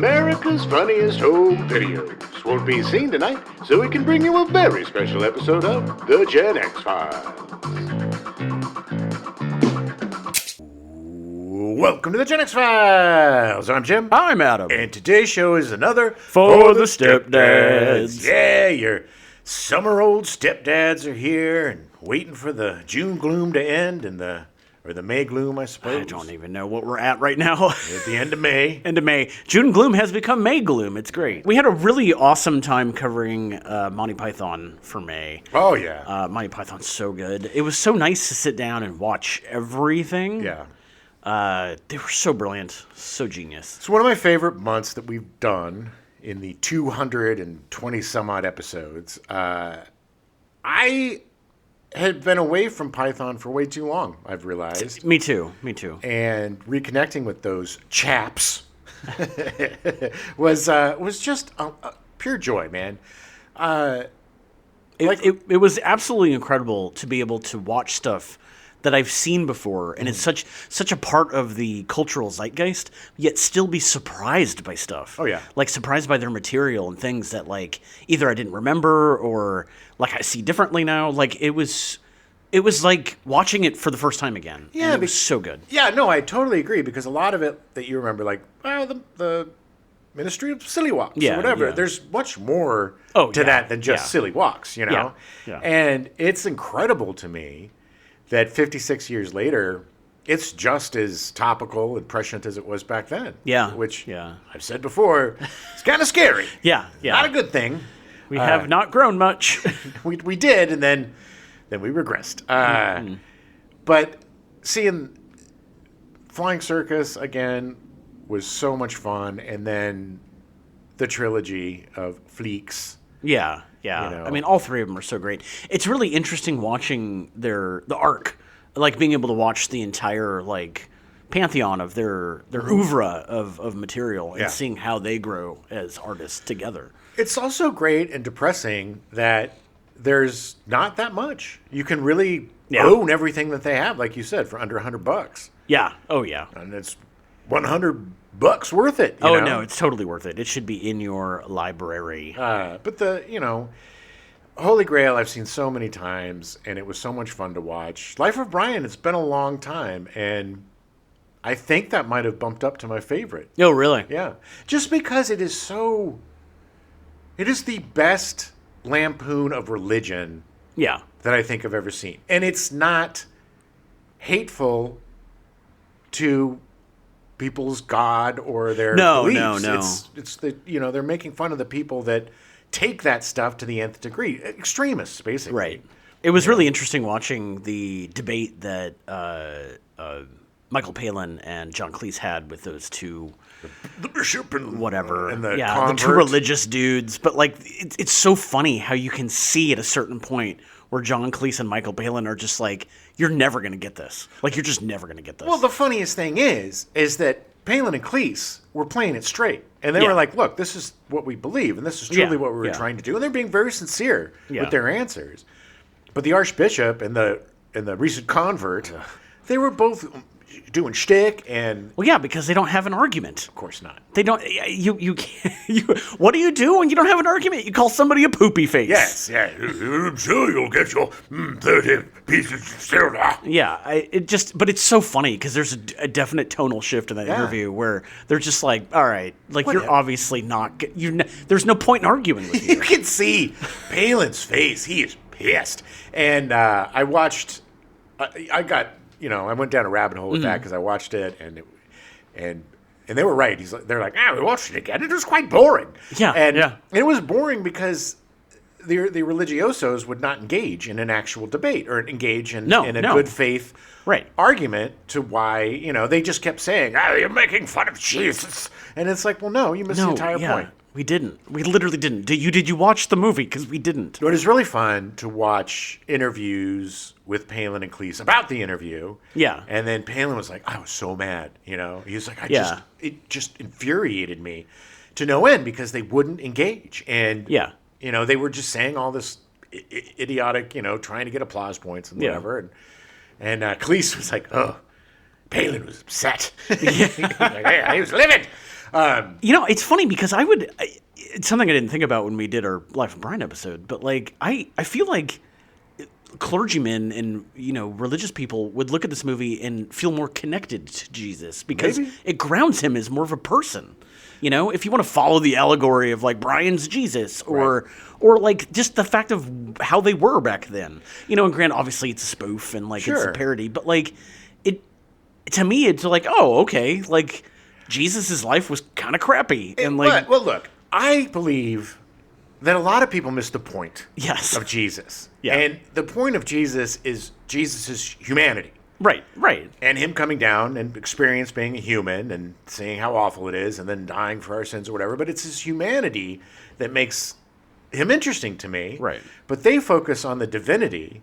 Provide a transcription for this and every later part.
America's Funniest Home Videos won't be seen tonight, so we can bring you a very special episode of The Gen X Files. Welcome to The Gen X Files. I'm Jim. I'm Adam. And today's show is another For the Stepdads. Yeah, your summer-old stepdads are here and waiting for the June gloom to end and the May gloom, I suppose. I don't even know what we're at right now. At the end of May. End of May. June gloom has become May gloom. It's great. We had a really awesome time covering Monty Python for May. Oh, yeah. Monty Python's so good. It was so nice to sit down and watch everything. Yeah. They were so brilliant. So genius. It's one of my favorite months that we've done in the 220 some odd episodes. I had been away from Python for way too long, I've realized. Me too. And reconnecting with those chaps was just a pure joy, man. It was absolutely incredible to be able to watch stuff that I've seen before, and it's such a part of the cultural zeitgeist, yet still be surprised by stuff. Oh, yeah. Like, surprised by their material and things that, like, either I didn't remember or, like, I see differently now. Like, it was like watching it for the first time again. Yeah. And it was so good. Yeah, no, I totally agree, because a lot of it that you remember, like, the Ministry of Silly Walks or whatever, there's much more to that than just silly walks, you know? Yeah. And it's incredible to me that 56 years later, it's just as topical and prescient as it was back then. Yeah. Which I've said before, it's kind of scary. Yeah. Not a good thing. We have not grown much. we did, and then we regressed. But seeing Flying Circus again was so much fun, and then the trilogy of Fleeks. Yeah. You know. I mean, all three of them are so great. It's really interesting watching the arc, like being able to watch the entire like pantheon of their oeuvre of material and seeing how they grow as artists together. It's also great and depressing that there's not that much. You can really own everything that they have, like you said, for under $100. Yeah. Oh yeah. And it's $100 worth it. You know? No, it's totally worth it. It should be in your library. But Holy Grail I've seen so many times, and it was so much fun to watch. Life of Brian, it's been a long time, and I think that might have bumped up to my favorite. Oh, really? Yeah. Just because it is the best lampoon of religion that I think I've ever seen. And it's not hateful to people's God or their beliefs. No. It's they're making fun of the people that take that stuff to the nth degree. Extremists, basically. Right. It was really interesting watching the debate that Michael Palin and John Cleese had with those two, the bishop and whatever, and the the two religious dudes. But like, it's so funny how you can see at a certain point where John Cleese and Michael Palin are just like, you're never going to get this. Like, you're just never going to get this. Well, the funniest thing is that Palin and Cleese were playing it straight. And they were like, look, this is what we believe, and this is truly what we were trying to do. And they're being very sincere with their answers. But the Archbishop and the recent convert, they were both doing shtick and... Well, yeah, because they don't have an argument. Of course not. They don't... You what do you do when you don't have an argument? You call somebody a poopy face. Yes, yeah. I'm sure you'll get your 30 pieces of silver. Yeah, but it's so funny because there's a definite tonal shift in that interview where they're just like, all right, like you're obviously not... there's no point in arguing with you. You can see Palin's face. He is pissed. And I watched... I went down a rabbit hole with that because I watched it, and they were right. They're like, we watched it again. It was quite boring. And it was boring because the religiosos would not engage in an actual debate or engage in a good faith argument to why they just kept saying, you're making fun of Jesus, and it's like, well, no, you missed the entire point. We didn't. We literally didn't. Did you watch the movie? Because we didn't. It was really fun to watch interviews with Palin and Cleese about the interview. Yeah. And then Palin was like, I was so mad. He was like, it just infuriated me to no end because they wouldn't engage. And, they were just saying all this idiotic, trying to get applause points and whatever. And Cleese was like, Palin was upset. He was livid. It's funny because it's something I didn't think about when we did our Life of Brian episode, but like I feel like clergymen and religious people would look at this movie and feel more connected to Jesus because it grounds him as more of a person. If you want to follow the allegory of like Brian's Jesus or like just the fact of how they were back then, and granted, obviously it's a spoof and like it's a parody, but like to me, it's like, oh, okay, like Jesus' life was kind of crappy and like. Well, look, I believe that a lot of people miss the point of Jesus. Yeah. And the point of Jesus is Jesus' humanity. Right. And him coming down and experience being a human and seeing how awful it is and then dying for our sins or whatever. But it's his humanity that makes him interesting to me. Right. But they focus on the divinity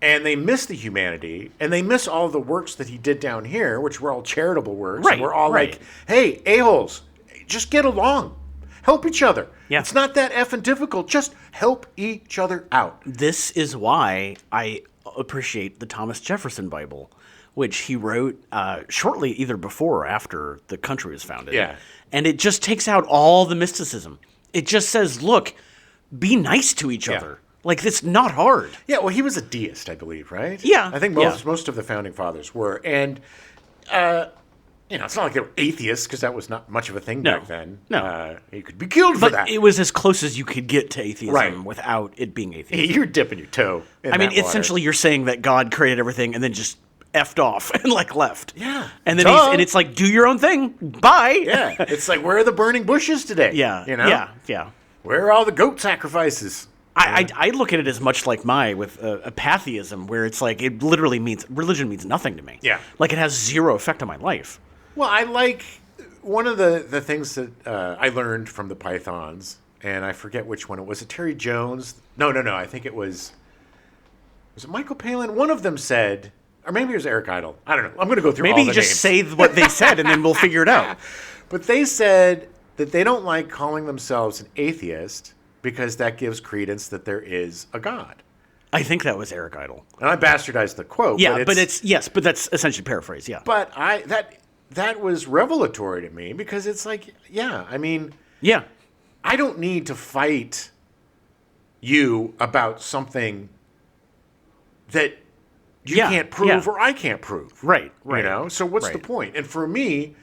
and they miss the humanity and they miss all the works that he did down here, which were all charitable works. Right. And we're all like, hey, a-holes, just get along. Help each other. Yeah. It's not that effing difficult. Just help each other out. This is why I appreciate the Thomas Jefferson Bible, which he wrote shortly either before or after the country was founded. Yeah. And it just takes out all the mysticism. It just says, look, be nice to each other. Like, it's not hard. Yeah, well, he was a deist, I believe, right? Yeah. I think most of the founding fathers were. And, it's not like they were atheists because that was not much of a thing back then. No. You could be killed for that. It was as close as you could get to atheism without it being atheism. You're dipping your toe in that water. Essentially, you're saying that God created everything and then just effed off and like left. Yeah. And then and it's like, do your own thing. Bye. Yeah. It's like, where are the burning bushes today? Yeah. Yeah. Where are all the goat sacrifices? I look at it as much like with a pantheism, where it's like it literally means religion means nothing to me. Yeah. Like it has zero effect on my life. Well, I like one of the things that I learned from the Pythons, and I forget which one it was. Terry Jones? No. I think it was it Michael Palin? One of them said, or maybe it was Eric Idle. I don't know. I'm going to go through all the names. Maybe just say what they said, and then we'll figure it out. But they said that they don't like calling themselves an atheist because that gives credence that there is a God. I think that was Eric Idle. And I bastardized the quote. Yeah, but that's essentially paraphrase, yeah. But that was revelatory to me because it's like, I don't need to fight you about something that you can't prove or I can't prove. Right. So what's the point? And for me,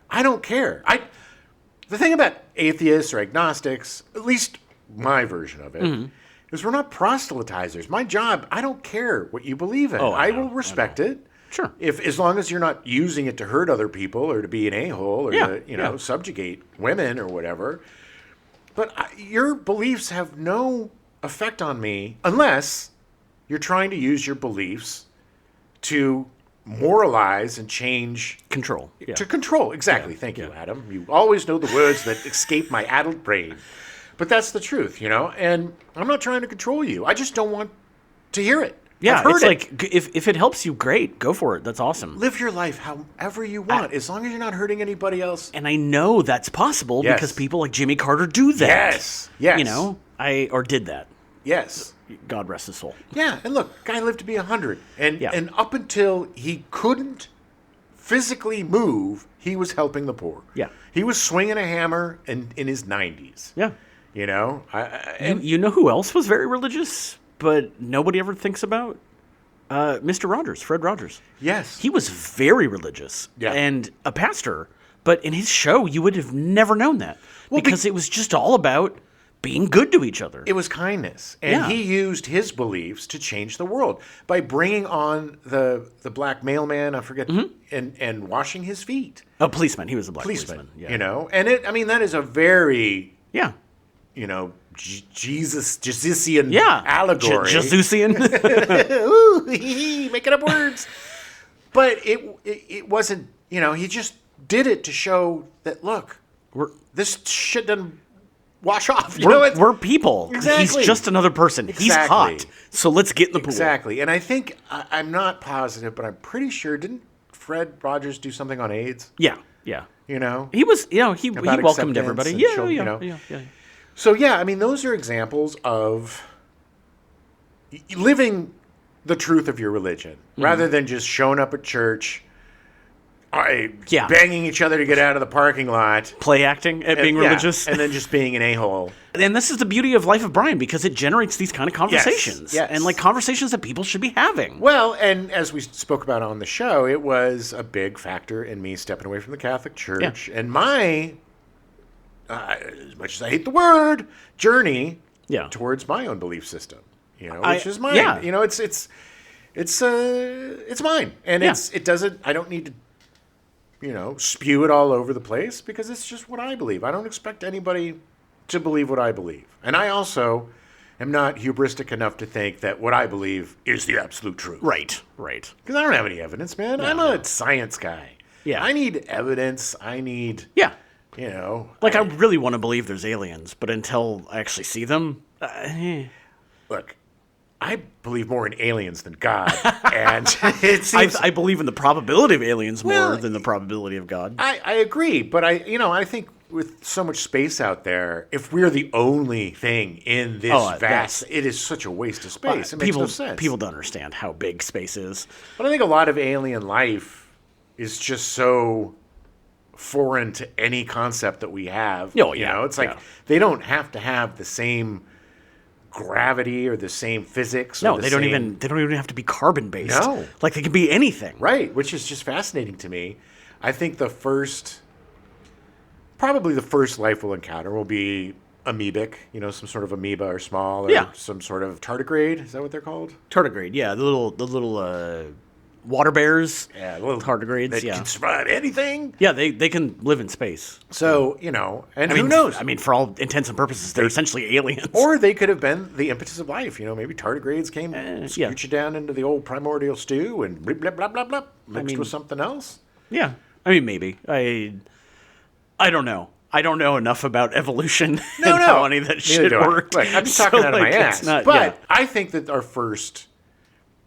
I don't care. The thing about atheists or agnostics, at least my version of it, is we're not proselytizers. My job, I don't care what you believe in. I will respect it. Sure. As long as you're not using it to hurt other people or to be an a-hole or to subjugate women or whatever. But your beliefs have no effect on me unless you're trying to use your beliefs to moralize and change. Control. Yeah. To control. Exactly. Yeah. Thank you, Adam. You always know the words that escape my addled brain. But that's the truth, and I'm not trying to control you. I just don't want to hear it. Yeah, it's like, if it helps you, great, go for it. That's awesome. Live your life however you want, as long as you're not hurting anybody else. And I know that's possible because people like Jimmy Carter do that. Yes. Or did that. Yes. God rest his soul. Yeah, and look, guy lived to be 100. And up until he couldn't physically move, he was helping the poor. Yeah. He was swinging a hammer in his 90s. Yeah. You know who else was very religious, but nobody ever thinks about? Mr. Rogers, Fred Rogers. Yes. He was very religious and a pastor, but in his show, you would have never known that because it was just all about being good to each other. It was kindness. And he used his beliefs to change the world by bringing on the black mailman, I forget, and washing his feet. A policeman. He was a black policeman. Yeah. And that is a very... Yeah. Jesusian allegory. Jesusian. Ooh, making up words. But it wasn't, he just did it to show that, look, this shit doesn't wash off. We're people. Exactly. He's just another person. Exactly. He's hot. So let's get in the pool. Exactly. And I think, I'm not positive, but I'm pretty sure, didn't Fred Rogers do something on AIDS? Yeah. He was, he welcomed everybody. Yeah. So, those are examples of living the truth of your religion rather than just showing up at church banging each other to get out of the parking lot. Play acting at being religious. And then just being an a-hole. And this is the beauty of Life of Brian, because it generates these kind of conversations. Yes. And like conversations that people should be having. Well, and as we spoke about on the show, it was a big factor in me stepping away from the Catholic Church. And my, as much as I hate the word, journey towards my own belief system, which is mine. Yeah. It's mine. And it doesn't, I don't need to, spew it all over the place, because it's just what I believe. I don't expect anybody to believe what I believe. And I also am not hubristic enough to think that what I believe is the absolute truth. Right. Because I don't have any evidence, man. I'm a science guy. Yeah. I need evidence. I need, Like, I really want to believe there's aliens, but until I actually see them, Look, I believe more in aliens than God, and it seems I believe in the probability of aliens more than the probability of God. I agree, but I think with so much space out there, if we're the only thing in this vast, it is such a waste of space. It makes no sense. People don't understand how big space is. But I think a lot of alien life is just so foreign to any concept that we have. It's like they don't have to have the same gravity or the same physics. No, they don't even have to be carbon based. No, like they can be anything. Right, which is just fascinating to me. I think probably the first life we'll encounter will be amoebic, some sort of amoeba or small, or some sort of tardigrade. Is that what they're called? Tardigrade, yeah, the little water bears. Yeah, little tardigrades. That can survive anything. Yeah, they can live in space. So and who knows? I mean, for all intents and purposes, they're essentially aliens. Or they could have been the impetus of life. Maybe tardigrades came, scoot you down into the old primordial stew, and blah blah blah blah blah, mixed with something else. Yeah, I mean, maybe. I don't know. I don't know enough about evolution and how any of that shit works. Look, I'm just talking out of my ass. But I think that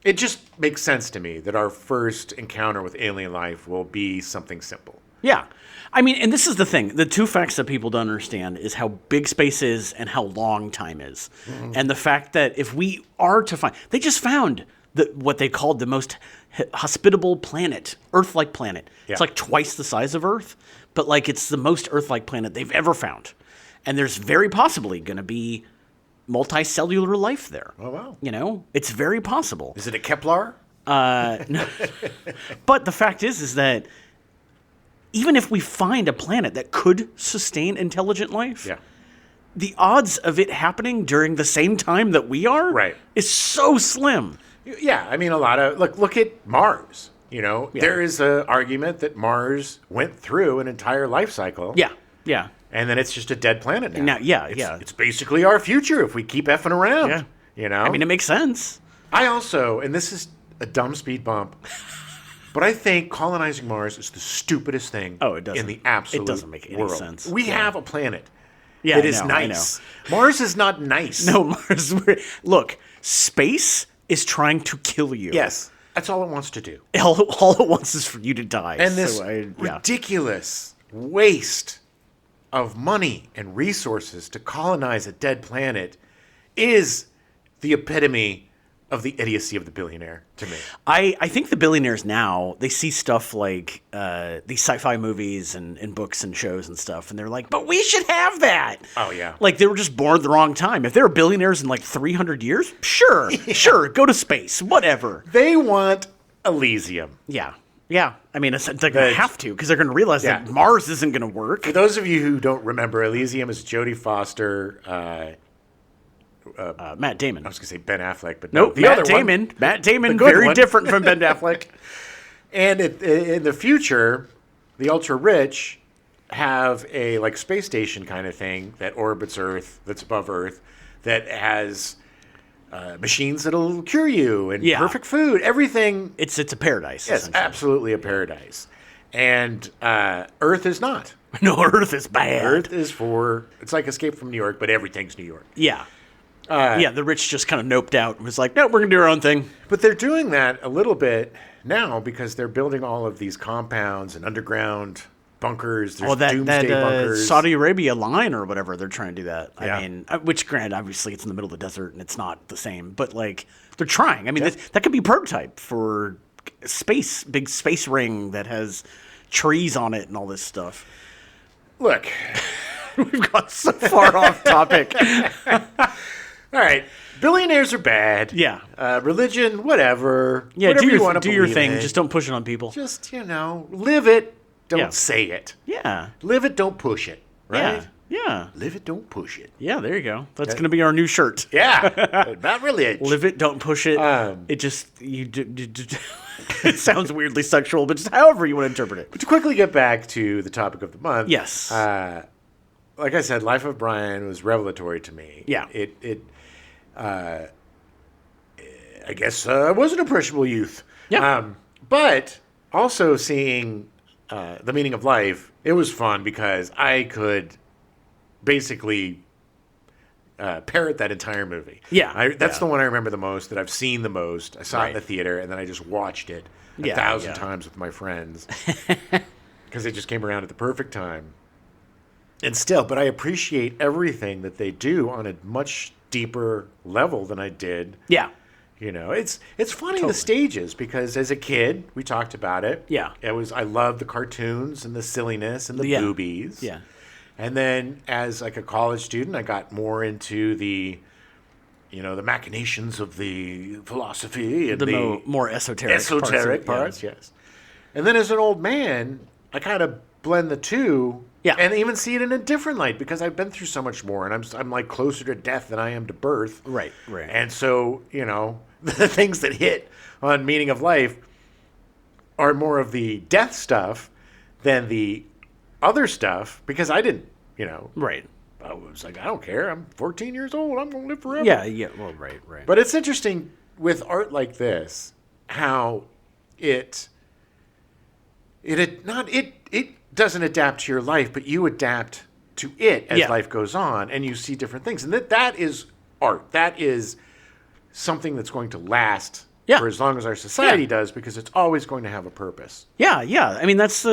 it just makes sense to me that our first encounter with alien life will be something simple. Yeah. I mean, and this is the thing. The two facts that people don't understand is how big space is and how long time is. Mm-hmm. And the fact that if we are to find... They just found what they called the most hospitable planet, Earth-like planet. Yeah. It's like twice the size of Earth, but like it's the most Earth-like planet they've ever found. And there's very possibly going to be multicellular life there. Oh, wow. It's very possible. Is it a Kepler? No. But the fact is that even if we find a planet that could sustain intelligent life, the odds of it happening during the same time that we are is so slim. Yeah, I mean, look at Mars. There is an argument that Mars went through an entire life cycle. Yeah. And then it's just a dead planet now. It's basically our future if we keep effing around. Yeah. I mean, it makes sense. I also, and this is a dumb speed bump, but I think colonizing Mars is the stupidest thing in the absolute world. It doesn't make any sense. We have a planet that is nice. Mars is not nice. No, Mars. Look, space is trying to kill you. Yes. That's all it wants to do. All it wants is for you to die. And this ridiculous waste of money and resources to colonize a dead planet is the epitome of the idiocy of the billionaire to me. I think the billionaires now, they see stuff like these sci-fi movies and books and shows and stuff, and they're like, but we should have that. Oh, yeah. Like, they were just born at the wrong time. If they were billionaires in like 300 years, sure, go to space, whatever. They want Elysium. Yeah. I mean, they're going to have to, because they're going to realize that Mars isn't going to work. For those of you who don't remember, Elysium is Jodie Foster, Matt Damon. I was going to say Ben Affleck, but nope, the Matt other Damon. one. Matt Damon, very different from Ben Affleck. And in the future, the ultra-rich have a space station kind of thing that orbits Earth, that's above Earth, that has machines that'll cure you and perfect food, everything. It's a paradise. Yes, absolutely a paradise. And Earth is not. No, Earth is bad. Earth is it's like Escape from New York, but everything's New York. Yeah. The rich just kind of noped out and was like, no, we're going to do our own thing. But they're doing that a little bit now because they're building all of these compounds and underground bunkers. There's doomsday bunkers. Saudi Arabia line or whatever, they're trying to do that. Yeah. I mean, which granted, obviously it's in the middle of the desert and it's not the same, but they're trying. I mean, that could be prototype for big space ring that has trees on it and all this stuff. Look, We've got so far off topic. all right. Billionaires are bad. Yeah. Religion, whatever. Yeah, Whatever do you your, want to do your believe thing. in. Just don't push it on people. Just, live it. Don't Yeah. say it. Yeah. Live it, don't push it. Right? Yeah. Live it, don't push it. Yeah, there you go. That's going to be our new shirt. Yeah. Not really. Live it, don't push it. It just, it sounds weirdly sexual, but just however you want to interpret it. But to quickly get back to the topic of the month. Yes. Like I said, Life of Brian was revelatory to me. Yeah. I guess I was an impressionable youth. Yeah. But also seeing The Meaning of Life, it was fun because I could basically parrot that entire movie. Yeah. That's the one I remember the most, that I've seen the most. I saw it in the Right. theater, and then I just watched it a Yeah, 1,000 yeah. times with my friends because it just came around at the perfect time. And still, but I appreciate everything that they do on a much deeper level than I did. Yeah. It's funny Totally. the stages, because as a kid we talked about it. Yeah. I loved the cartoons and the silliness and the Yeah. boobies. Yeah. And then as like a college student, I got more into the machinations of the philosophy and The more esoteric parts. Yes. And then as an old man, I kind of blend the two. Yeah. And even see it in a different light, because I've been through so much more, and I'm like closer to death than I am to birth. Right. And so, the things that hit on Meaning of Life are more of the death stuff than the other stuff, because I didn't, Right. I was like, I don't care. I'm 14 years old. I'm going to live forever. Yeah. Well, right. But it's interesting with art like this, how it doesn't adapt to your life, but you adapt to it as Yeah. life goes on, and you see different things. And that is art. That is something that's going to last Yeah. for as long as our society Yeah. does, because it's always going to have a purpose. Yeah. I mean, that's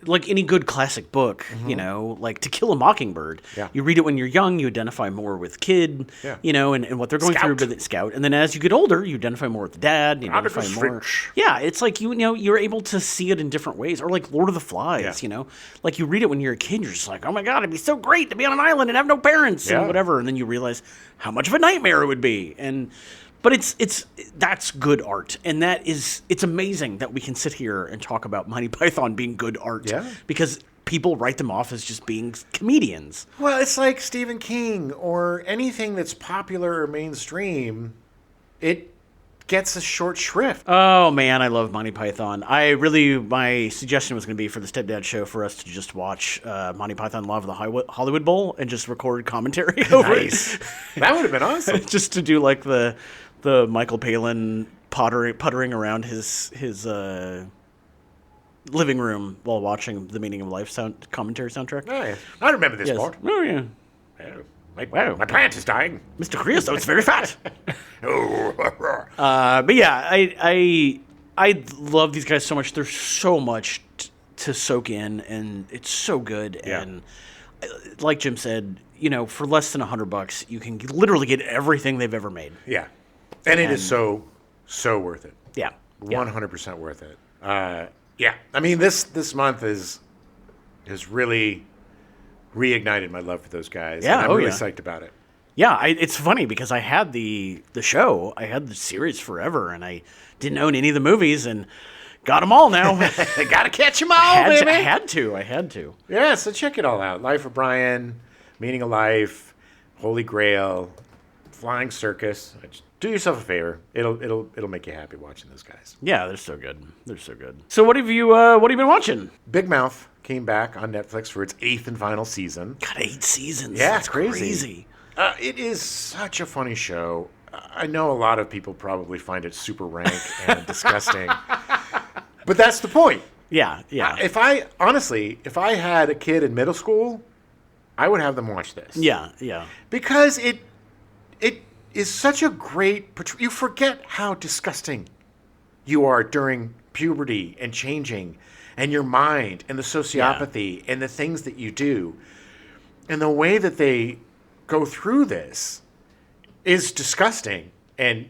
like any good classic book, like To Kill a Mockingbird. Yeah. You read it when you're young, you identify more with kid, Yeah. and what they're going through with the Scout. And then as you get older, you identify more with the dad. You identify Atticus more. Finch. Yeah, it's like, you're able to see it in different ways. Or like Lord of the Flies, Yeah. Like you read it when you're a kid, you're just like, oh my God, it'd be so great to be on an island and have no parents Yeah. and whatever. And then you realize how much of a nightmare it would be. But that's good art, and it's amazing that we can sit here and talk about Monty Python being good art, Yeah. because people write them off as just being comedians. Well, it's like Stephen King or anything that's popular or mainstream. It gets a short shrift. Oh man, I love Monty Python. My suggestion was going to be for the Stepdad show for us to just watch Monty Python Love of the Hollywood Bowl and just record commentary over Nice. it. That would have been awesome. Just to do like the Michael Palin puttering around his living room while watching the Meaning of Life commentary soundtrack. Oh, yeah. I remember this Yes. part. Oh yeah, Wow. My plant is dying. Mr. Creosote's very fat. Oh. But yeah, I love these guys so much. There's so much to soak in, and it's so good. Yeah. And like Jim said, for less than $100, you can literally get everything they've ever made. Yeah. And it is so worth it. Yeah. 100% worth it. Yeah. I mean, this month has really reignited my love for those guys. Yeah, And I'm oh, really yeah. psyched about it. Yeah, it's funny because I had the show, I had the series forever, and I didn't own any of the movies, and got them all now. Gotta catch them all, baby. I had to. Yeah, so check it all out. Life of Brian, Meaning of Life, Holy Grail, Flying Circus. Do yourself a favor. It'll make you happy watching those guys. Yeah, they're so good. So what have you been watching? Big Mouth came back on Netflix for its 8th and final season. God, 8 seasons. Yeah, That's it's crazy. It is such a funny show. I know a lot of people probably find it super rank and disgusting, but that's the point. Yeah. If I had a kid in middle school, I would have them watch this. Yeah. Because it is such a great portrayal. You forget how disgusting you are during puberty and changing, and your mind and the sociopathy and the things that you do, and the way that they go through this is disgusting and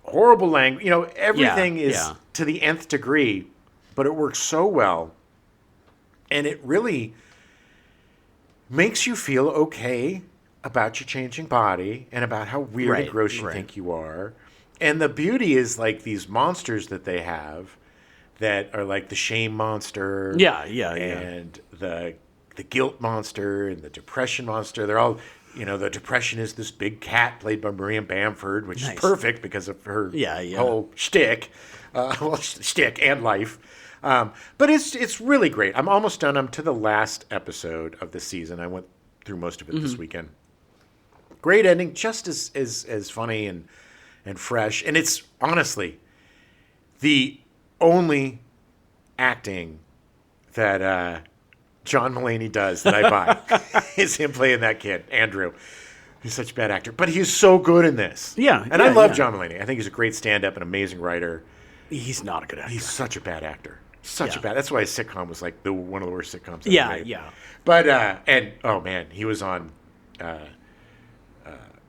horrible language. Everything is to the nth degree, but it works so well. And it really makes you feel okay about your changing body and about how weird and gross you think you are. And the beauty is like these monsters that they have that are like the shame monster. And the guilt monster and the depression monster. They're all, the depression is this big cat played by Maria Bamford, which is perfect because of her whole shtick. Shtick and life. But it's really great. I'm almost done. I'm to the last episode of the season. I went through most of it this weekend. Great ending, just as funny and fresh. And it's honestly the only acting that John Mulaney does that I buy is him playing that kid, Andrew. He's such a bad actor, but he's so good in this. And I love John Mulaney. I think he's a great stand-up, an amazing writer. He's not a good actor. He's such a bad actor. Such a bad. That's why his sitcom was like one of the worst sitcoms. Yeah. But and oh man, he was on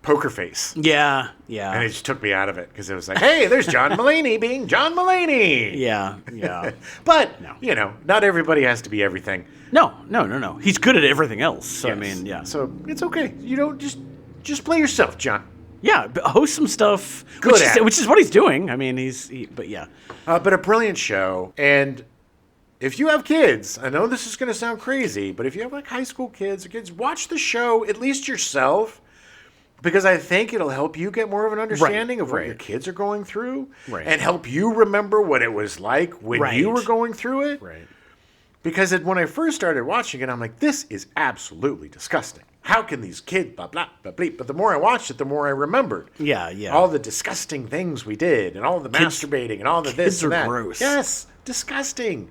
Poker Face. Yeah. And it just took me out of it because it was like, hey, there's John Mulaney being John Mulaney. Yeah. But not everybody has to be everything. No. He's good at everything else. So, yes. I mean, yeah. So it's okay. You don't just play yourself, John. Yeah, but host some stuff, which is what he's doing. I mean, but yeah. But a brilliant show. And if you have kids, I know this is going to sound crazy, but if you have like high school kids or kids, watch the show, at least yourself, because I think it'll help you get more of an understanding of what your kids are going through and help you remember what it was like when you were going through it. Right. Because when I first started watching it, I'm like, this is absolutely disgusting. How can these kids, blah, blah, blah, blah. But the more I watched it, the more I remembered. Yeah. All the disgusting things we did and all the masturbating and all the this and that. Kids are gross. Yes, disgusting.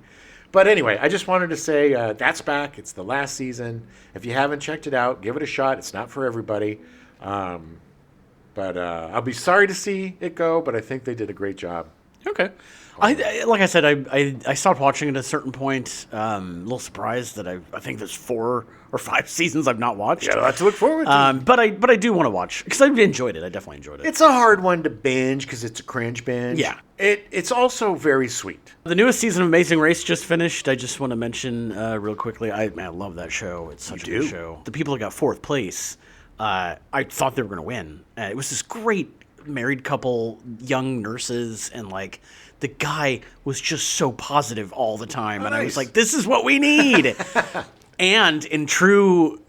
But anyway, I just wanted to say that's back. It's the last season. If you haven't checked it out, give it a shot. It's not for everybody. But I'll be sorry to see it go, but I think they did a great job. Okay. Like I said, I stopped watching at a certain point. A little surprised that I think there's 4 or 5 seasons I've not watched. Yeah, a lot to look forward to. But I do want to watch because I enjoyed it. I definitely enjoyed it. It's a hard one to binge because it's a cringe binge. Yeah. It's also very sweet. The newest season of Amazing Race just finished. I just want to mention real quickly. I love that show. It's such a good show. The people that got 4th place, I thought they were going to win. It was this great married couple, young nurses, and like the guy was just so positive all the time. And I was like, this is what we need. And in true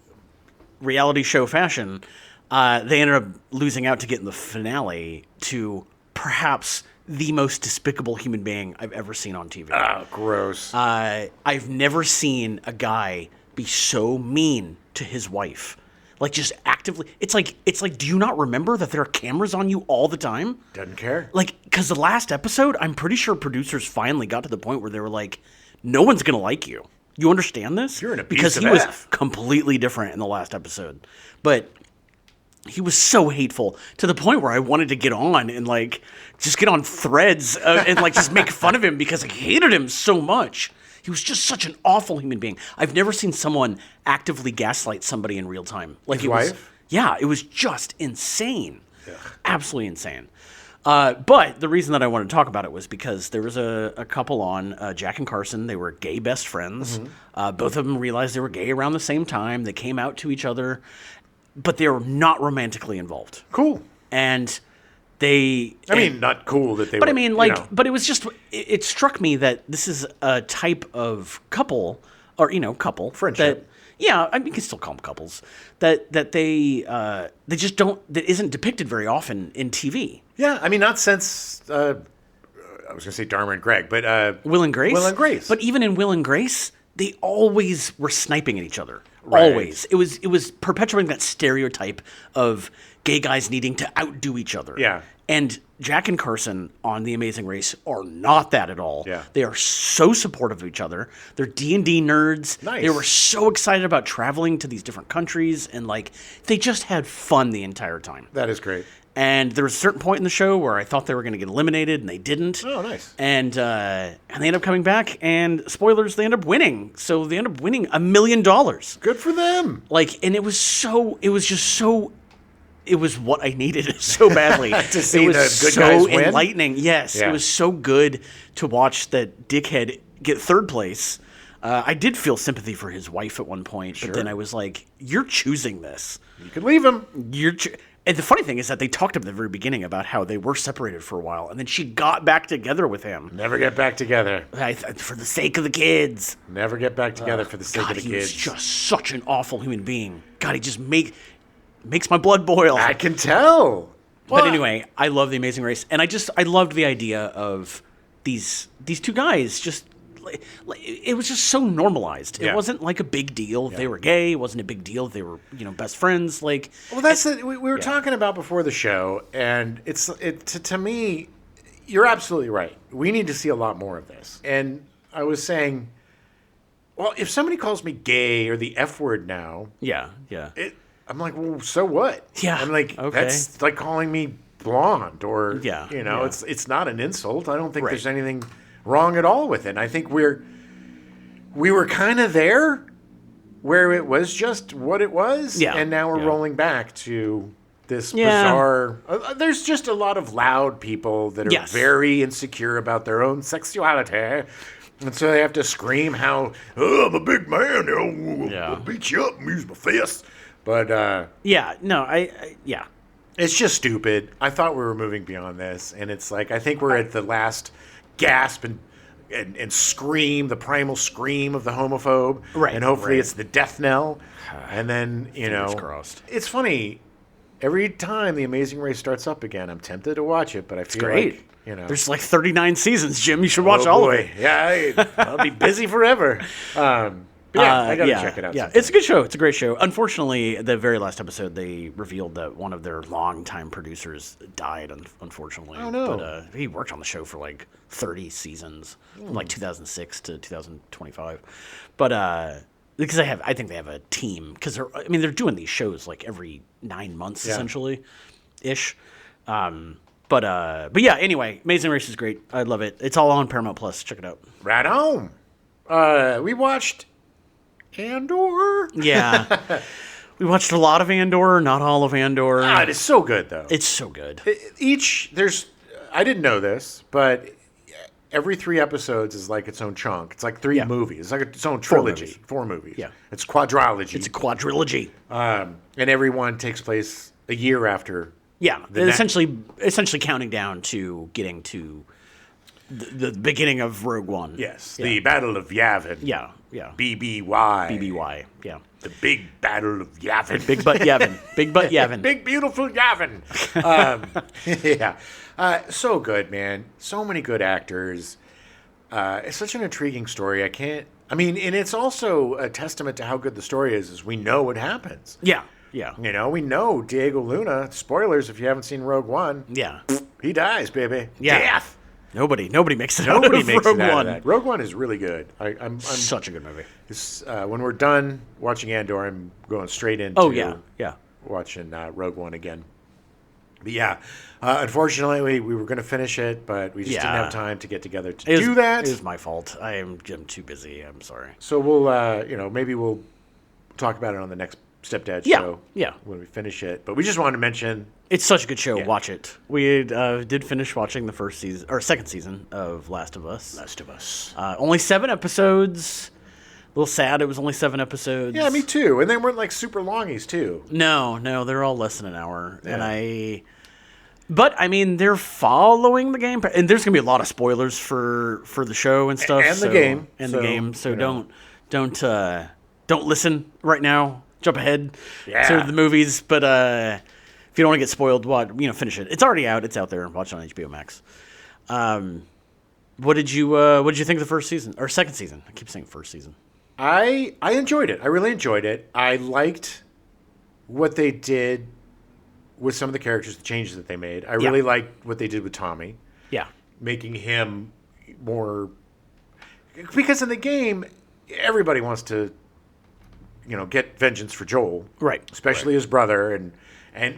reality show fashion, they ended up losing out to get in the finale to perhaps the most despicable human being I've ever seen on TV. Oh, gross. I've never seen a guy be so mean to his wife. Like, just actively, it's like, do you not remember that there are cameras on you all the time? Doesn't care. Like, because the last episode, I'm pretty sure producers finally got to the point where they were like, no one's going to like you. You understand this? You're an abusive because he was completely different in the last episode. But he was so hateful to the point where I wanted to get on and, like, just get on threads and, like, just make fun of him because I hated him so much. He was just such an awful human being. I've never seen someone actively gaslight somebody in real time. Like his wife? It was just insane. Ugh. Absolutely insane. But the reason that I wanted to talk about it was because there was a couple on, Jack and Carson. They were gay best friends. Mm-hmm. Both of them realized they were gay around the same time. They came out to each other, but they were not romantically involved. Cool. And not cool that they but were. I mean, like, but it was just, it struck me that this is a type of couple, or, couple. Friendship. I mean, you can still call them couples, that they just don't, that isn't depicted very often in TV. Yeah, I mean, not since, I was going to say Dharma and Greg, but... Will and Grace? Will and Grace. But even in Will and Grace, they always were sniping at each other. Right. Always. It was perpetuating that stereotype of gay guys needing to outdo each other. Yeah. And Jack and Carson on The Amazing Race are not that at all. Yeah. They are so supportive of each other. They're D&D nerds. Nice. They were so excited about traveling to these different countries, and like they just had fun the entire time. That is great. And there was a certain point in the show where I thought they were going to get eliminated, and they didn't. Oh, nice. And they end up coming back, and spoilers, they end up winning. So they end up winning $1 million. Good for them. Like, and it was just so it was what I needed so badly. To see it was the good so guys win? enlightening. Yes, Yeah. it was so good to watch that dickhead get third place. I did feel sympathy for his wife at one point, but then I was like, "You're choosing this. You could leave him. And the funny thing is that they talked at the very beginning about how they were separated for a while, and then she got back together with him. Never get back together. For the sake of the kids. Never get back together for the sake of the He kids. was just such an awful human being. God, he just makes my blood boil. I can tell. But anyway, I love The Amazing Race, and I loved the idea of these two guys just. It was just so normalized. It wasn't like a big deal. They were gay. It wasn't a big deal. They were, best friends. Like, well, that's we were talking about before the show, and to me, you're absolutely right. We need to see a lot more of this. And I was saying, well, if somebody calls me gay or the F word now, I'm like, well, so what? Yeah, I'm like, that's like calling me blonde, or it's not an insult. I don't think there's anything wrong at all with it. And I think we were kind of there where it was just what it was, and now we're rolling back to this bizarre. There's just a lot of loud people that are very insecure about their own sexuality, and so they have to scream how, "Oh, I'm a big man, I'll beat you up and use my fists." But it's just stupid. I thought we were moving beyond this, and it's like I think we're at the last gasp and scream, the primal scream of the homophobe. Right. And hopefully it's the death knell. And then, Fingers crossed. It's funny. Every time The Amazing Race starts up again, I'm tempted to watch it, but I feel like, there's like 39 seasons, Jim. You should watch all of it. Yeah, I'll be busy forever. I gotta check it out. Yeah, it's a good show. It's a great show. Unfortunately, the very last episode, they revealed that one of their longtime producers died. Unfortunately, oh no! But he worked on the show for like 30 seasons, from like 2006 to 2025. But because I think they have a team because they're doing these shows like every 9 months essentially, ish. But yeah. Anyway, Amazing Race is great. I love it. It's all on Paramount Plus. Check it out. Right on. We watched Andor. Yeah. We watched a lot of Andor, not all of Andor. It is so good, though. It's so good. I didn't know this, but every 3 episodes is like its own chunk. It's like 3 movies. It's like its own trilogy. 4 movies. Yeah. It's quadrilogy. It's a quadrilogy. And every one takes place a year after. Yeah. Essentially counting down to getting to the beginning of Rogue One. Yes. The Battle of Yavin. Yeah. BBY. BBY, yeah. The Big Battle of Yavin. Big Butt Yavin. Big Butt Yavin. Big Beautiful Yavin. So good, man. So many good actors. It's such an intriguing story. And it's also a testament to how good the story is we know what happens. Yeah. We know Diego Luna, spoilers if you haven't seen Rogue One. Yeah. He dies, baby. Yeah. Death. Nobody makes it Nobody out of makes Rogue it out One. of that. Rogue One is really good. I'm such a good movie. When we're done watching Andor, I'm going straight into watching Rogue One again. But yeah, unfortunately, we were going to finish it, but we just didn't have time to get together to do that. It was my fault. I'm too busy. I'm sorry. So we'll, maybe we'll talk about it on the next Stepdad show. Yeah. When we finish it. But we just wanted to mention. It's such a good show. Yeah. Watch it. We did finish watching the second season of Last of Us. Only 7 episodes. A little sad it was only 7 episodes. Yeah, me too. And they weren't like super longies too. No, they're all less than an hour. Yeah. But they're following the game, and there's gonna be a lot of spoilers for the show and stuff, and the game. So don't listen right now. Jump ahead to the movies, but if you don't want to get spoiled, finish it. It's already out. It's out there. Watch it on HBO Max. What did you think of the first season or second season? I keep saying first season. I enjoyed it. I really enjoyed it. I liked what they did with some of the characters, the changes that they made. I really liked what they did with Tommy. Yeah. Making him more... Because in the game, everybody wants to, get vengeance for Joel. Right. Especially his brother.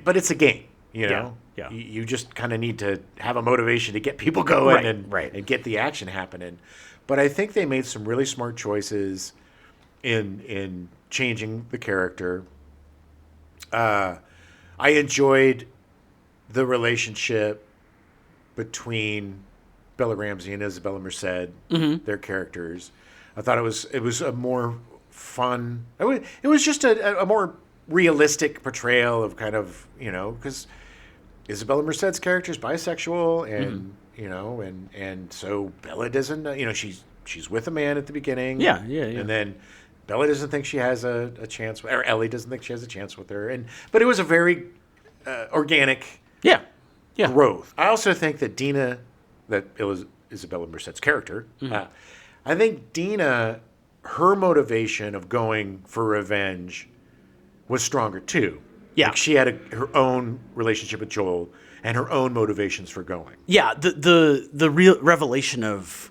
But it's a game, Yeah. You just kind of need to have a motivation to get people going and get the action happening. But I think they made some really smart choices in changing the character. I enjoyed the relationship between Bella Ramsey and Isabella Merced, their characters. I thought it was a more fun. It was just a more realistic portrayal of kind of, because Isabella Merced's character is bisexual, and and so Bella doesn't, she's with a man at the beginning, and then Bella doesn't think she has a chance, or Ellie doesn't think she has a chance with her, but it was a very organic growth. I also think that Dina, that it was Isabella Merced's character, I think Dina, her motivation of going for revenge was stronger too. Yeah. Like she had her own relationship with Joel and her own motivations for going. Yeah, the real revelation of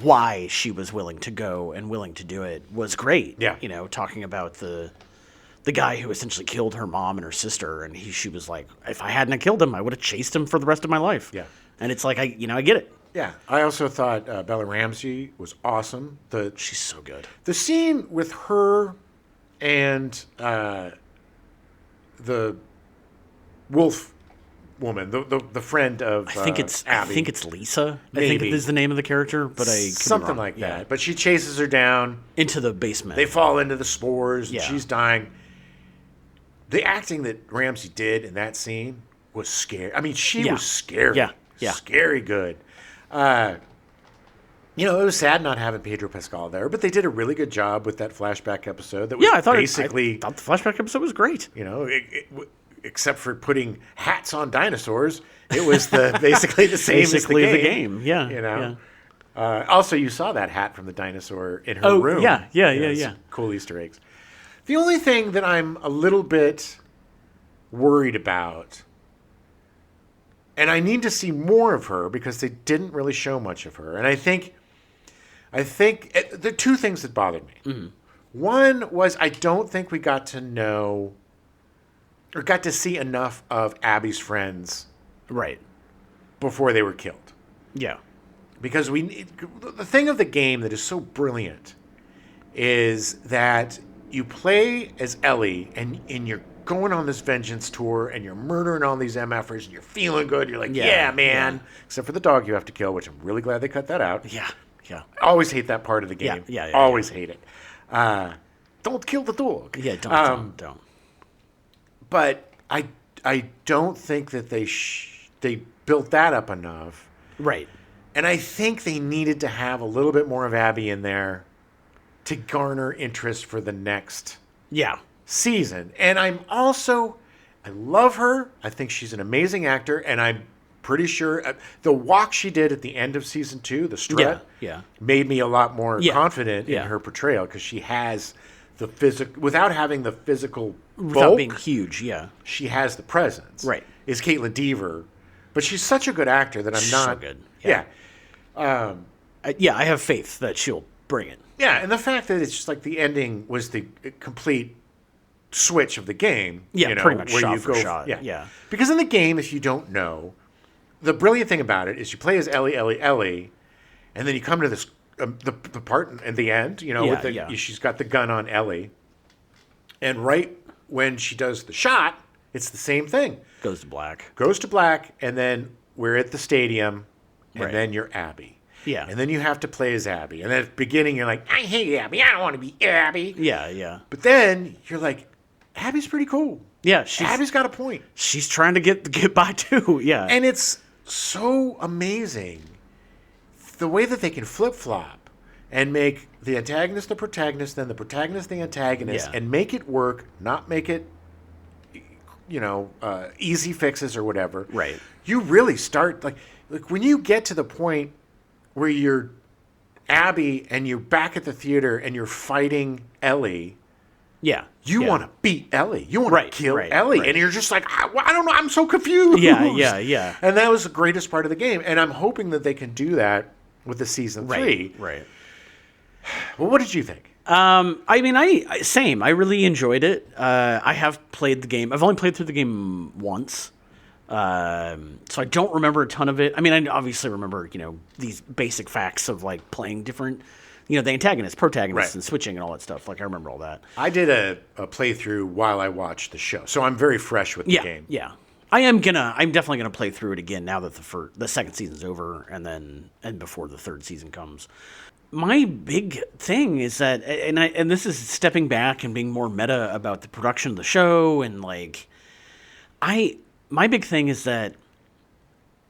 why she was willing to go and willing to do it was great. Yeah. Talking about the guy who essentially killed her mom and her sister, and she was like, if I hadn't killed him, I would have chased him for the rest of my life. Yeah. And it's like, I get it. Yeah. I also thought Bella Ramsey was awesome. She's so good. The scene with her and the wolf woman, the friend of I think it's Abby. I think it's Lisa. Maybe. I think is the name of the character, but I could be something wrong. like that. Yeah. But she chases her down. Into the basement. They fall into the spores, and Yeah. she's dying. The acting that Ramsey did in that scene was scary. I mean, she was scary. Yeah. Scary good. It was sad not having Pedro Pascal there, but they did a really good job with that flashback episode. That was I thought basically, I thought the flashback episode was great. except for putting hats on dinosaurs, it was basically the same Basically as the game. Yeah. Yeah. Also, you saw that hat from the dinosaur in her room. Yeah. Cool Easter eggs. The only thing that I'm a little bit worried about, and I need to see more of her because they didn't really show much of her, and I think there are two things that bothered me. Mm-hmm. One was I don't think we got to know or got to see enough of Abby's friends Right. before they were killed. Yeah. Because the thing of the game that is so brilliant is that you play as Ellie and you're going on this vengeance tour and you're murdering all these MFers and you're feeling good. You're like, yeah man. Yeah. Except for the dog you have to kill, which I'm really glad they cut that out. Yeah. I always hate that part of the game. Always hate it. Don't kill the dog. Yeah, don't. But I don't think that they built that up enough. Right. And I think they needed to have a little bit more of Abby in there to garner interest for the next season. And I love her. I think she's an amazing actor. And I'm pretty sure the walk she did at the end of season 2, the strut, made me a lot more confident in her portrayal because she has the physical, without having the physical bulk, without being huge, she has the presence. Right. Is Caitlin Dever. But she's such a good actor that I'm not. So good. Yeah. I have faith that she'll bring it. Yeah, and the fact that it's just like the ending was the complete switch of the game. Yeah, pretty much where shot you for go, shot. Yeah. Because in the game, if you don't know, the brilliant thing about it is you play as Ellie, and then you come to this the part in the end, she's got the gun on Ellie, and right when she does the shot, it's the same thing. Goes to black, and then we're at the stadium, and then you're Abby. Yeah. And then you have to play as Abby. And at the beginning, you're like, I hate Abby. I don't want to be Abby. Yeah. But then you're like, Abby's pretty cool. Yeah. Abby's got a point. She's trying to get by, too. Yeah. And it's so amazing the way that they can flip-flop and make the antagonist the protagonist, then the protagonist the antagonist, and make it work, not make it, easy fixes or whatever. Right. You really start, like when you get to the point where you're Abby and you're back at the theater and you're fighting Ellie. Yeah. You want to beat Ellie. You want to kill Ellie. Right. And you're just like, I don't know. I'm so confused. Yeah. And that was the greatest part of the game. And I'm hoping that they can do that with the season 3. Right. Well, what did you think? Same. I really enjoyed it. I have played the game. I've only played through the game once. So I don't remember a ton of it. I mean, I obviously remember, these basic facts of like playing different, the antagonists, protagonists, Right. and switching and all that stuff. Like I remember all that. I did a playthrough while I watched the show, so I'm very fresh with the game. Yeah. I'm definitely gonna play through it again now that the second season's over and before the third season comes. My big thing is that, and this is stepping back and being more meta about the production of the show, and like, my big thing is that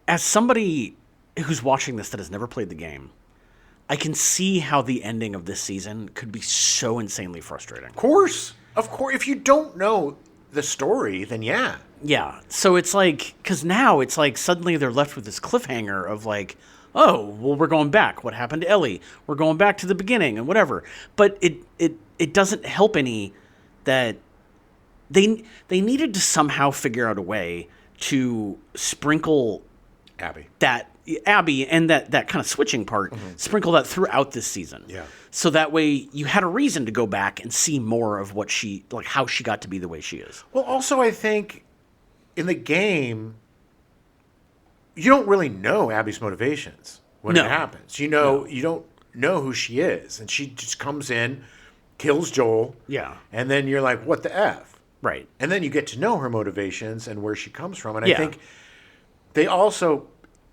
as somebody who's watching this that has never played the game, I can see how the ending of this season could be so insanely frustrating. Of course. If you don't know the story, then yeah. Yeah. So it's like, because now it's like suddenly they're left with this cliffhanger of like, oh, well, we're going back. What happened to Ellie? We're going back to the beginning and whatever. But it doesn't help any that they needed to somehow figure out a way to sprinkle Abby and that kind of switching part, sprinkle that throughout this season. Yeah. So that way you had a reason to go back and see more of what how she got to be the way she is. Well, also I think in the game, you don't really know Abby's motivations when it happens. You don't know who she is, and she just comes in, kills Joel. Yeah. And then you're like, what the F? Right. And then you get to know her motivations and where she comes from. And I think they also,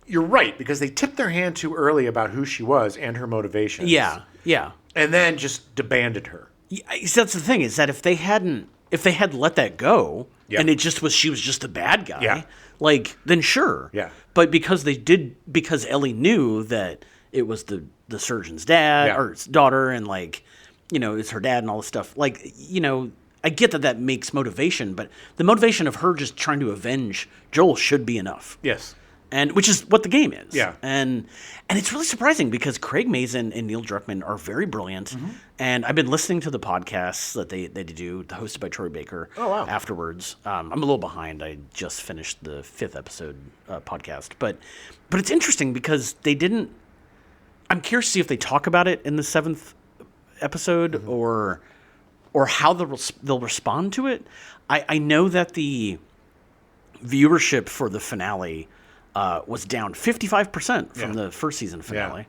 you're right, because they tipped their hand too early about who she was and her motivations. Yeah. And then just disbanded her. So that's the thing, is that if they had let that go, and she was just the bad guy, then sure. Yeah. But because Ellie knew that it was the surgeon's dad or daughter, and it's her dad and all this stuff. I get that makes motivation, but the motivation of her just trying to avenge Joel should be enough. Yes. And which is what the game is. Yeah. And it's really surprising because Craig Mazin and Neil Druckmann are very brilliant. Mm-hmm. And I've been listening to the podcasts that they do, hosted by Troy Baker. Oh, wow. Afterwards. I'm a little behind. I just finished the 5th episode podcast. But it's interesting because they didn't... I'm curious to see if they talk about it in the 7th episode or how they'll respond to it. I know that the viewership for the finale... was down 55% from the first season finale.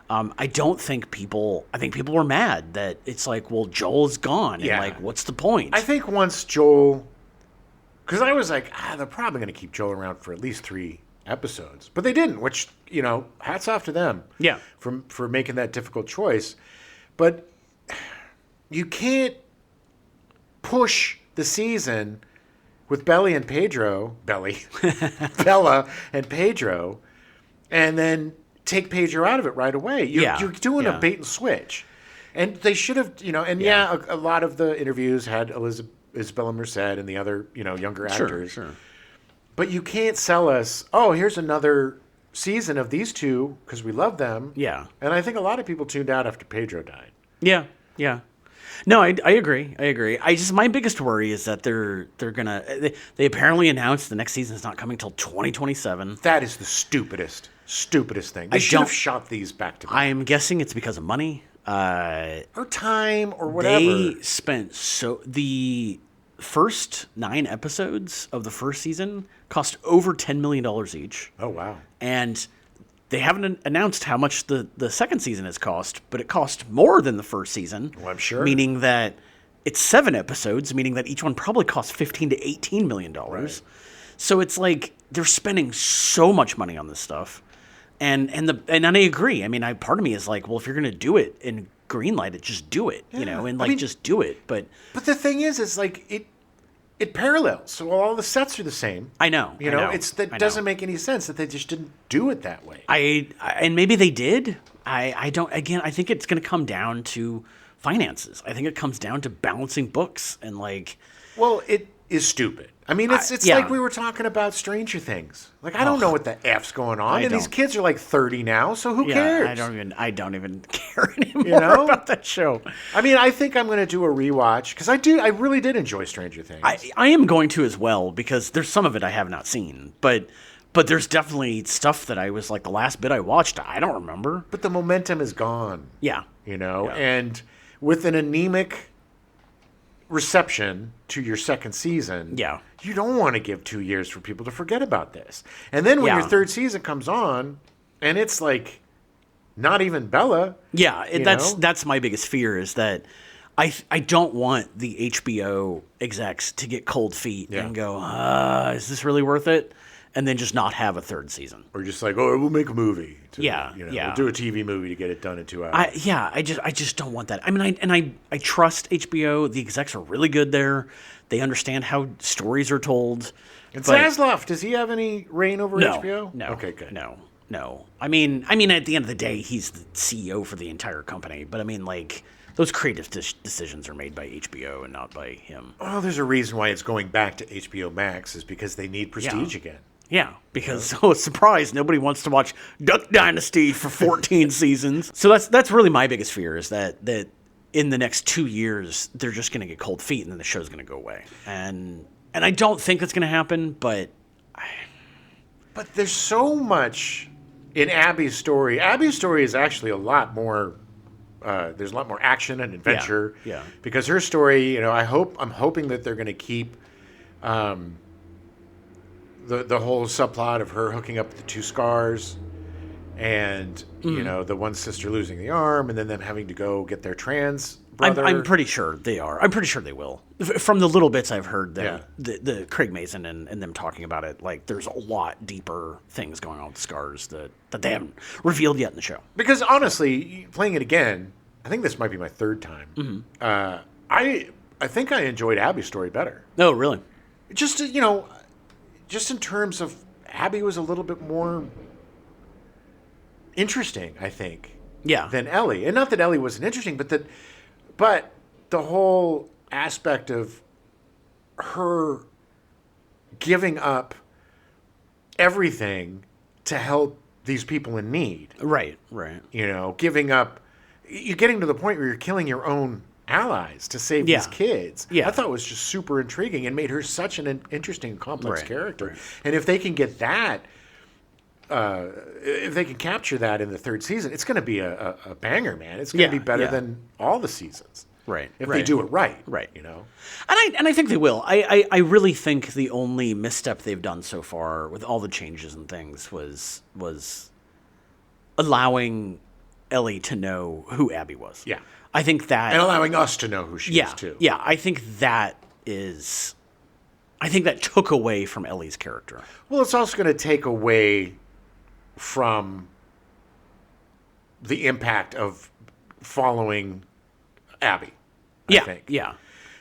Yeah. I think people were mad that it's like, well, Joel's gone. And what's the point? I think once Joel, because I was like, they're probably going to keep Joel around for at least 3 episodes, but they didn't, which, hats off to them. Yeah. For making that difficult choice. But you can't push the season with Bella and Pedro, and then take Pedro out of it right away. You're doing a bait and switch. And they should have, a lot of the interviews had Isabella Merced and the other, younger actors. Sure. But you can't sell us, here's another season of these two because we love them. Yeah. And I think a lot of people tuned out after Pedro died. Yeah. No, I agree. My biggest worry is that they're gonna. They apparently announced the next season is not coming till 2027. That is the stupidest thing. They should have shot these back to back. I'm guessing it's because of money, or time, or whatever. They spent the first 9 episodes of the first season cost over $10 million each. Oh wow! And they haven't announced how much the second season has cost, but it cost more than the first season. Well, I'm sure. Meaning that it's 7 episodes, meaning that each one probably costs $15 to $18 million. Right. So it's like they're spending so much money on this stuff. And I agree. I mean, part of me is like, well, if you're going to do it and greenlight it, just do it, just do it. But the thing is like it parallels. So all the sets are the same. I know. Doesn't make any sense that they just didn't do it that way. And maybe they did. I don't. Again, I think it's going to come down to finances. I think it comes down to balancing books and like. Well, it is stupid. I mean, it's like we were talking about Stranger Things. Like, I don't know what the F's going on, and these kids are like 30 now, so who cares? I don't even care anymore about that show. I mean, I think I'm going to do a rewatch because I really did enjoy Stranger Things. I am going to as well because there's some of it I have not seen, but there's definitely stuff that I was like the last bit I watched I don't remember. But the momentum is gone. Yeah, and with an anemic reception to your second season, Yeah. you don't want to give 2 years for people to forget about this. And then when Yeah. your third season comes on, and it's like not even Bella. Yeah, know? that's my biggest fear is that I don't want the HBO execs to get cold feet and go, is this really worth it? And then just not have a third season. Or just like, we'll make a movie. Yeah. We'll do a TV movie to get it done in 2 hours. I just don't want that. I mean, I trust HBO. The execs are really good there. They understand how stories are told. And Zaslav, does he have any reign over HBO? No. Okay, good. No. I mean, at the end of the day, he's the CEO for the entire company. But I mean, like, those creative decisions are made by HBO and not by him. Well, there's a reason why it's going back to HBO Max is because they need prestige again. Yeah, because surprise, nobody wants to watch Duck Dynasty for 14 seasons. So that's really my biggest fear is that in the next 2 years they're just going to get cold feet and then the show's going to go away. And I don't think that's going to happen, but there's so much in Abby's story. Abby's story is actually a lot more. There's a lot more action and adventure. Yeah. Because her story, I'm hoping that they're going to keep. The whole subplot of her hooking up with the two scars and, the one sister losing the arm and then them having to go get their trans brother. I'm pretty sure they are. I'm pretty sure they will. From the little bits I've heard, the Craig Mazin and them talking about it, like there's a lot deeper things going on with the scars that they haven't revealed yet in the show. Because honestly, playing it again, I think this might be my third time. Mm-hmm. I think I enjoyed Abby's story better. Oh, really? Just in terms of Abby was a little bit more interesting, I think. Yeah. Than Ellie. And not that Ellie wasn't interesting, but the whole aspect of her giving up everything to help these people in need. Right. Giving up, you're getting to the point where you're killing your own allies to save these kids. Yeah. I thought it was just super intriguing and made her such an interesting and complex character. Right. And if they can get that, if they can capture that in the third season, it's going to be a banger, man. It's going to be better than all the seasons. Right. If they do it right. Right. And I think they will. I really think the only misstep they've done so far with all the changes and things was allowing Ellie to know who Abby was. Yeah. I think that... And allowing us to know who she is, too. Yeah, I think that took away from Ellie's character. Well, it's also going to take away from the impact of following Abby, I think. Yeah.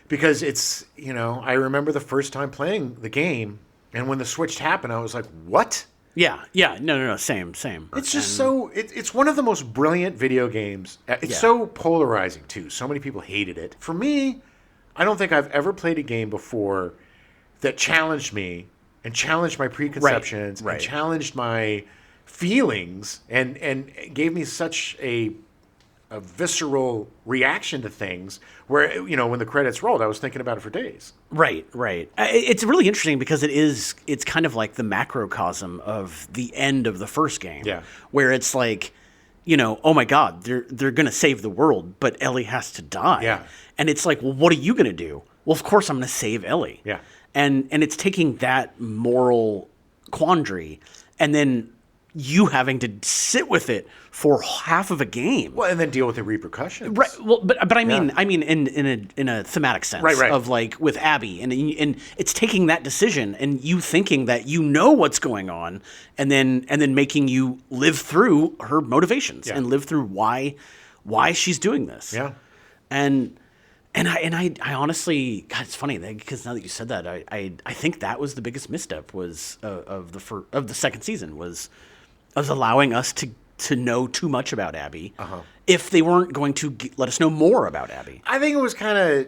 Because it's, I remember the first time playing the game, and when the switch happened, I was like, what? Yeah. No. Same. It's just it's one of the most brilliant video games. It's so polarizing, too. So many people hated it. For me, I don't think I've ever played a game before that challenged me and challenged my preconceptions and challenged my feelings and gave me such a visceral reaction to things where, when the credits rolled, I was thinking about it for days. Right. It's really interesting because it's kind of like the macrocosm of the end of the first game. Yeah. Where it's like, oh my God, they're going to save the world, but Ellie has to die. Yeah. And it's like, well, what are you going to do? Well, of course I'm going to save Ellie. Yeah. And it's taking that moral quandary and then you having to sit with it for half of a game. Well, and then deal with the repercussions. Right. Well, but I mean in a thematic sense of like with Abby, and it's taking that decision and you thinking that you know what's going on, and then making you live through her motivations and live through why she's doing this. Yeah. And I honestly, God, it's funny because now that you said that, I think that was the biggest misstep was of the second season was allowing us to know too much about Abby if they weren't going to let us know more about Abby. I think it was kind of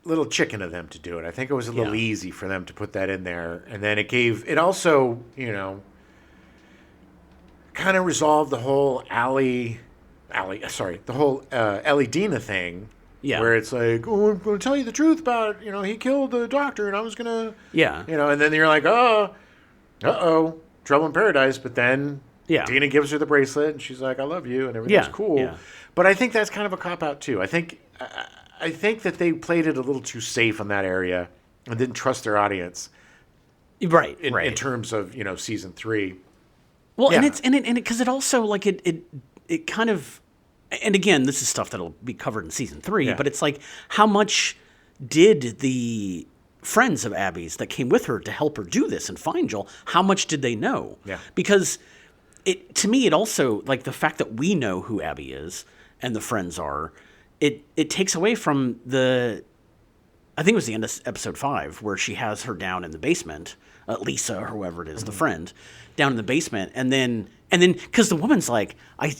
little chicken of them to do it. I think it was a little easy for them to put that in there. And then it also, kind of resolved the whole Ellie Dina thing. Yeah. Where it's like, oh, I'm going to tell you the truth about, he killed the doctor and I was going to, and then you're like, uh-oh, trouble in paradise. But then Dina gives her the bracelet and she's like, I love you and everything's cool. Yeah. But I think that's kind of a cop-out too. I think I think that they played it a little too safe in that area and didn't trust their audience. Right. In terms of, season 3. Well, yeah. and because it also like it kind of, and again, this is stuff that'll be covered in season 3. But it's like, how much did the friends of Abby's that came with her to help her do this and find Joel, how much did they know? Yeah. Because to me, it also, like, the fact that we know who Abby is and the friends are, it takes away from I think it was the end of episode 5 where she has her down in the basement, Lisa or whoever it is, the friend, down in the basement, and then because the woman's like, I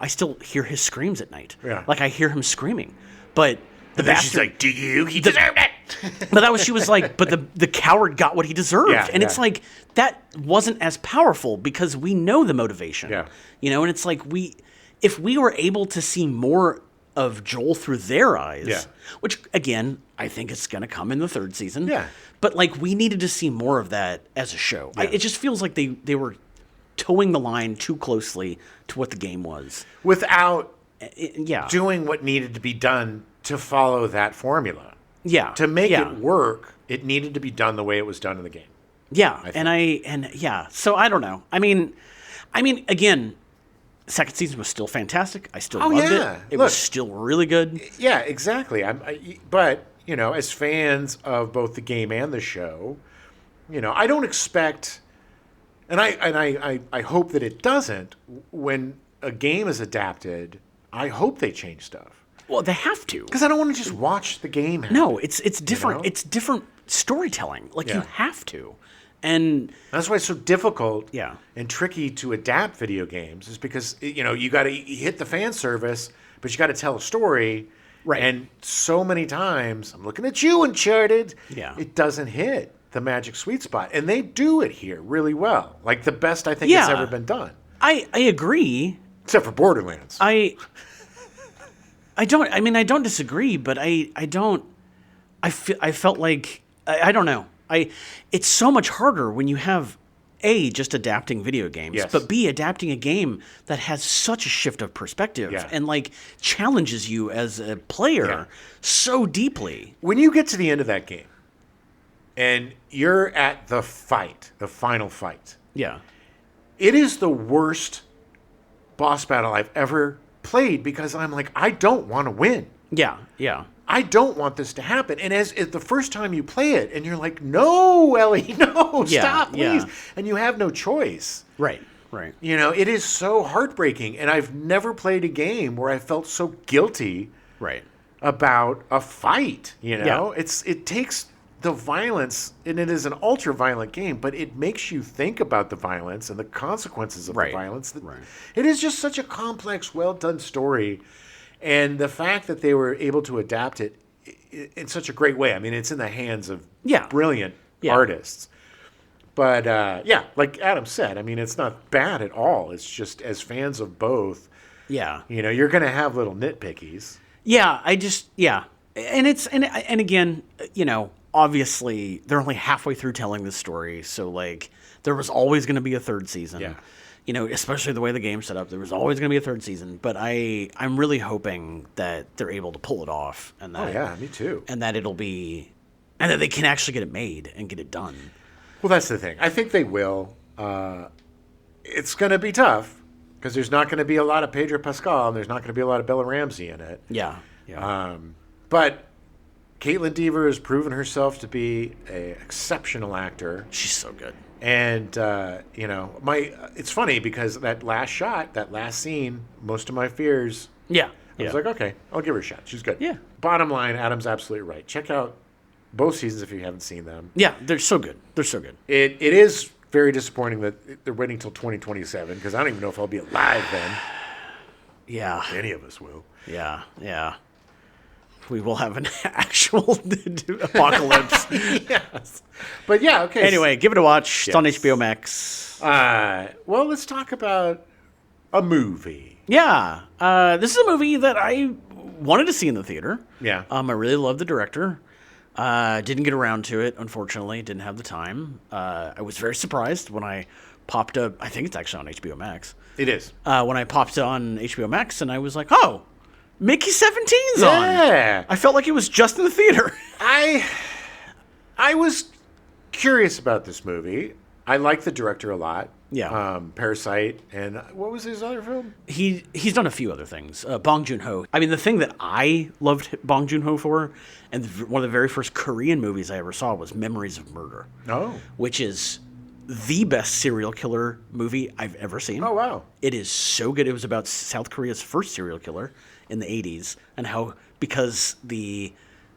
still hear his screams at night. Yeah. Like, I hear him screaming, but the bastard, she's like, do you? He deserved it. But she was like, but the coward got what he deserved. Yeah, and it's like, that wasn't as powerful because we know the motivation. Yeah. And it's like, if we were able to see more of Joel through their eyes, which again, I think it's going to come in the 3rd season. Yeah. But like, we needed to see more of that as a show. Yeah. It just feels like they were towing the line too closely to what the game was. Without yeah. doing what needed to be done to follow that formula. Yeah. To make it work, it needed to be done the way it was done in the game. Yeah. So I don't know. I mean, again, second season was still fantastic. I still loved it. It was still really good. Yeah, exactly. But, as fans of both the game and the show, I don't expect, and I hope that it doesn't, when a game is adapted, I hope they change stuff. Well, they have to. Because I don't want to just watch the game happen. No, it's different. It's different storytelling. Like, you have to. And that's why it's so difficult Yeah. and tricky to adapt video games, is because, you got to hit the fan service, but you got to tell a story. Right. And so many times, I'm looking at you, Uncharted, it doesn't hit the magic sweet spot. And they do it here really well. Like, the best I think it's ever been done. I agree. Except for Borderlands. I don't disagree, but I felt like, I don't know. It's so much harder when you have A, just adapting video games, but B, adapting a game that has such a shift of perspective and like challenges you as a player so deeply. When you get to the end of that game and you're at the final fight. Yeah. It is the worst boss battle I've ever played, because I'm like, I don't want to win. Yeah, yeah. I don't want this to happen. And as the first time you play it, and you're like, no, Ellie, no, stop, please. And you have no choice. Right. It is so heartbreaking. And I've never played a game where I felt so guilty about a fight. It takes the violence, and it is an ultra-violent game, but it makes you think about the violence and the consequences of the violence. It is just such a complex, well-done story. And the fact that they were able to adapt it in such a great way. I mean, it's in the hands of brilliant artists. But, like Adam said, I mean, it's not bad at all. It's just, as fans of both, you're going to have little nitpickies. Yeah, And again, obviously, they're only halfway through telling this story. So, like, there was always going to be a 3rd season. Yeah. Especially the way the game's set up, there was always going to be a 3rd season. But I'm really hoping that they're able to pull it off. And that, me too. And that and that they can actually get it made and get it done. Well, that's the thing. I think they will. It's going to be tough, because there's not going to be a lot of Pedro Pascal, and there's not going to be a lot of Bella Ramsey in it. Yeah. But Caitlin Dever has proven herself to be an exceptional actor. She's so good. And, it's funny, because that last scene, most of my fears. Yeah. I was like, okay, I'll give her a shot. She's good. Yeah. Bottom line, Adam's absolutely right. Check out both seasons if you haven't seen them. Yeah, they're so good. It is very disappointing that they're waiting until 2027, because I don't even know if I'll be alive then. Yeah. Any of us will. Yeah. We will have an actual apocalypse. Yes. But okay. Anyway, give it a watch. It's on HBO Max. Well, let's talk about a movie. Yeah. This is a movie that I wanted to see in the theater. Yeah. I really love the director. Didn't get around to it, unfortunately. Didn't have the time. I was very surprised when I popped up. I think it's actually on HBO Max. It is. When I popped on HBO Max, and I was like, oh, Mickey 17's on. Yeah. I felt like it was just in the theater. I was curious about this movie. I like the director a lot. Yeah. Parasite, and what was his other film? He's done a few other things. Bong Joon-ho. I mean, the thing that I loved Bong Joon-ho for, and one of the very first Korean movies I ever saw was Memories of Murder. Oh. Which is the best serial killer movie I've ever seen. Oh, wow. It is so good. It was about South Korea's first serial killer in the 80s, and how, because the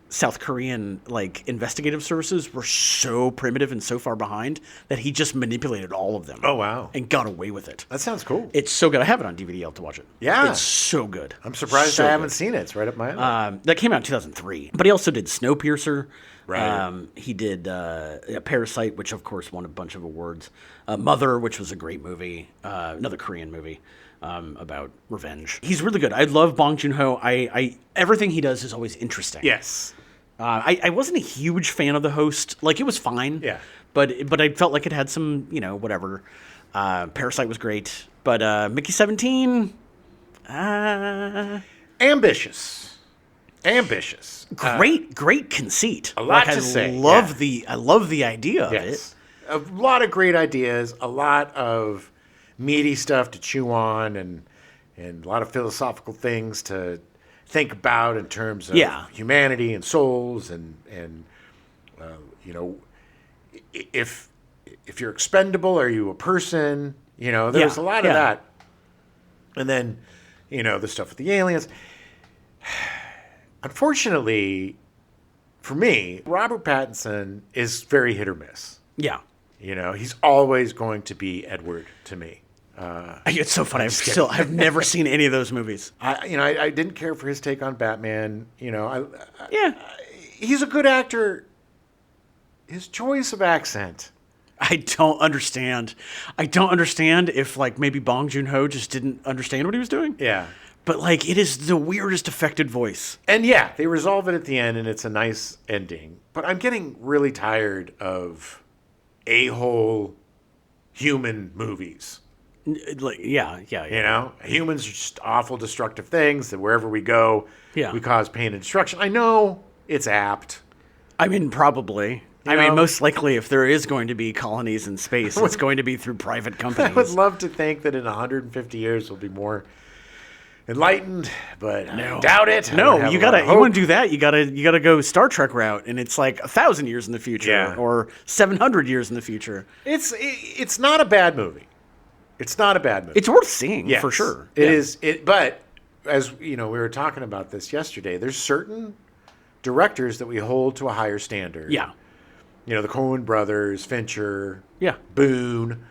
South Korean investigative services were so primitive and so far behind, that he just manipulated all of them. Oh, wow. And got away with it. That sounds cool. It's so good. I have it on DVD. I'll have to watch it. Yeah. It's so good. I'm surprised So I haven't good. seen it. It's right up my alley. That came out in 2003. But he also did Snowpiercer. Right. He did Parasite, which of course won a bunch of awards. Mother, which was a great movie. Another Korean movie about revenge. He's really good. I love Bong Joon-ho. I everything he does is always interesting. Yes. I wasn't a huge fan of The Host. Like, it was fine. Yeah. But I felt like it had some, whatever. Parasite was great. But Mickey 17, Ambitious. great conceit. A lot like, to say, I love the idea of it. Yes. A lot of great ideas, a lot of meaty stuff to chew on, and a lot of philosophical things to think about in terms of humanity and souls, and if you're expendable, are you a person? There's a lot of that. And then, the stuff with the aliens. Unfortunately, for me, Robert Pattinson is very hit or miss. Yeah. He's always going to be Edward to me. It's so funny. I've never seen any of those movies. I didn't care for his take on Batman. Yeah. He's a good actor. His choice of accent. I don't understand. If maybe Bong Joon-ho just didn't understand what he was doing. Yeah. But it is the weirdest affected voice. And they resolve it at the end, and it's a nice ending. But I'm getting really tired of a-hole human movies. Yeah. Humans are just awful, destructive things that wherever we go, we cause pain and destruction. I know it's apt. I mean, probably. Most likely, if there is going to be colonies in space, it's going to be through private companies. I would love to think that in 150 years we'll be more enlightened, but I doubt it. No, you want to do that. You gotta go Star Trek route, and it's 1,000 years in the future, or 700 years in the future. It's not a bad movie. It's not a bad movie. It's worth seeing, for sure. It is. But as we were talking about this yesterday, there's certain directors that we hold to a higher standard. Yeah. The Coen brothers, Fincher, Yeah. Boone.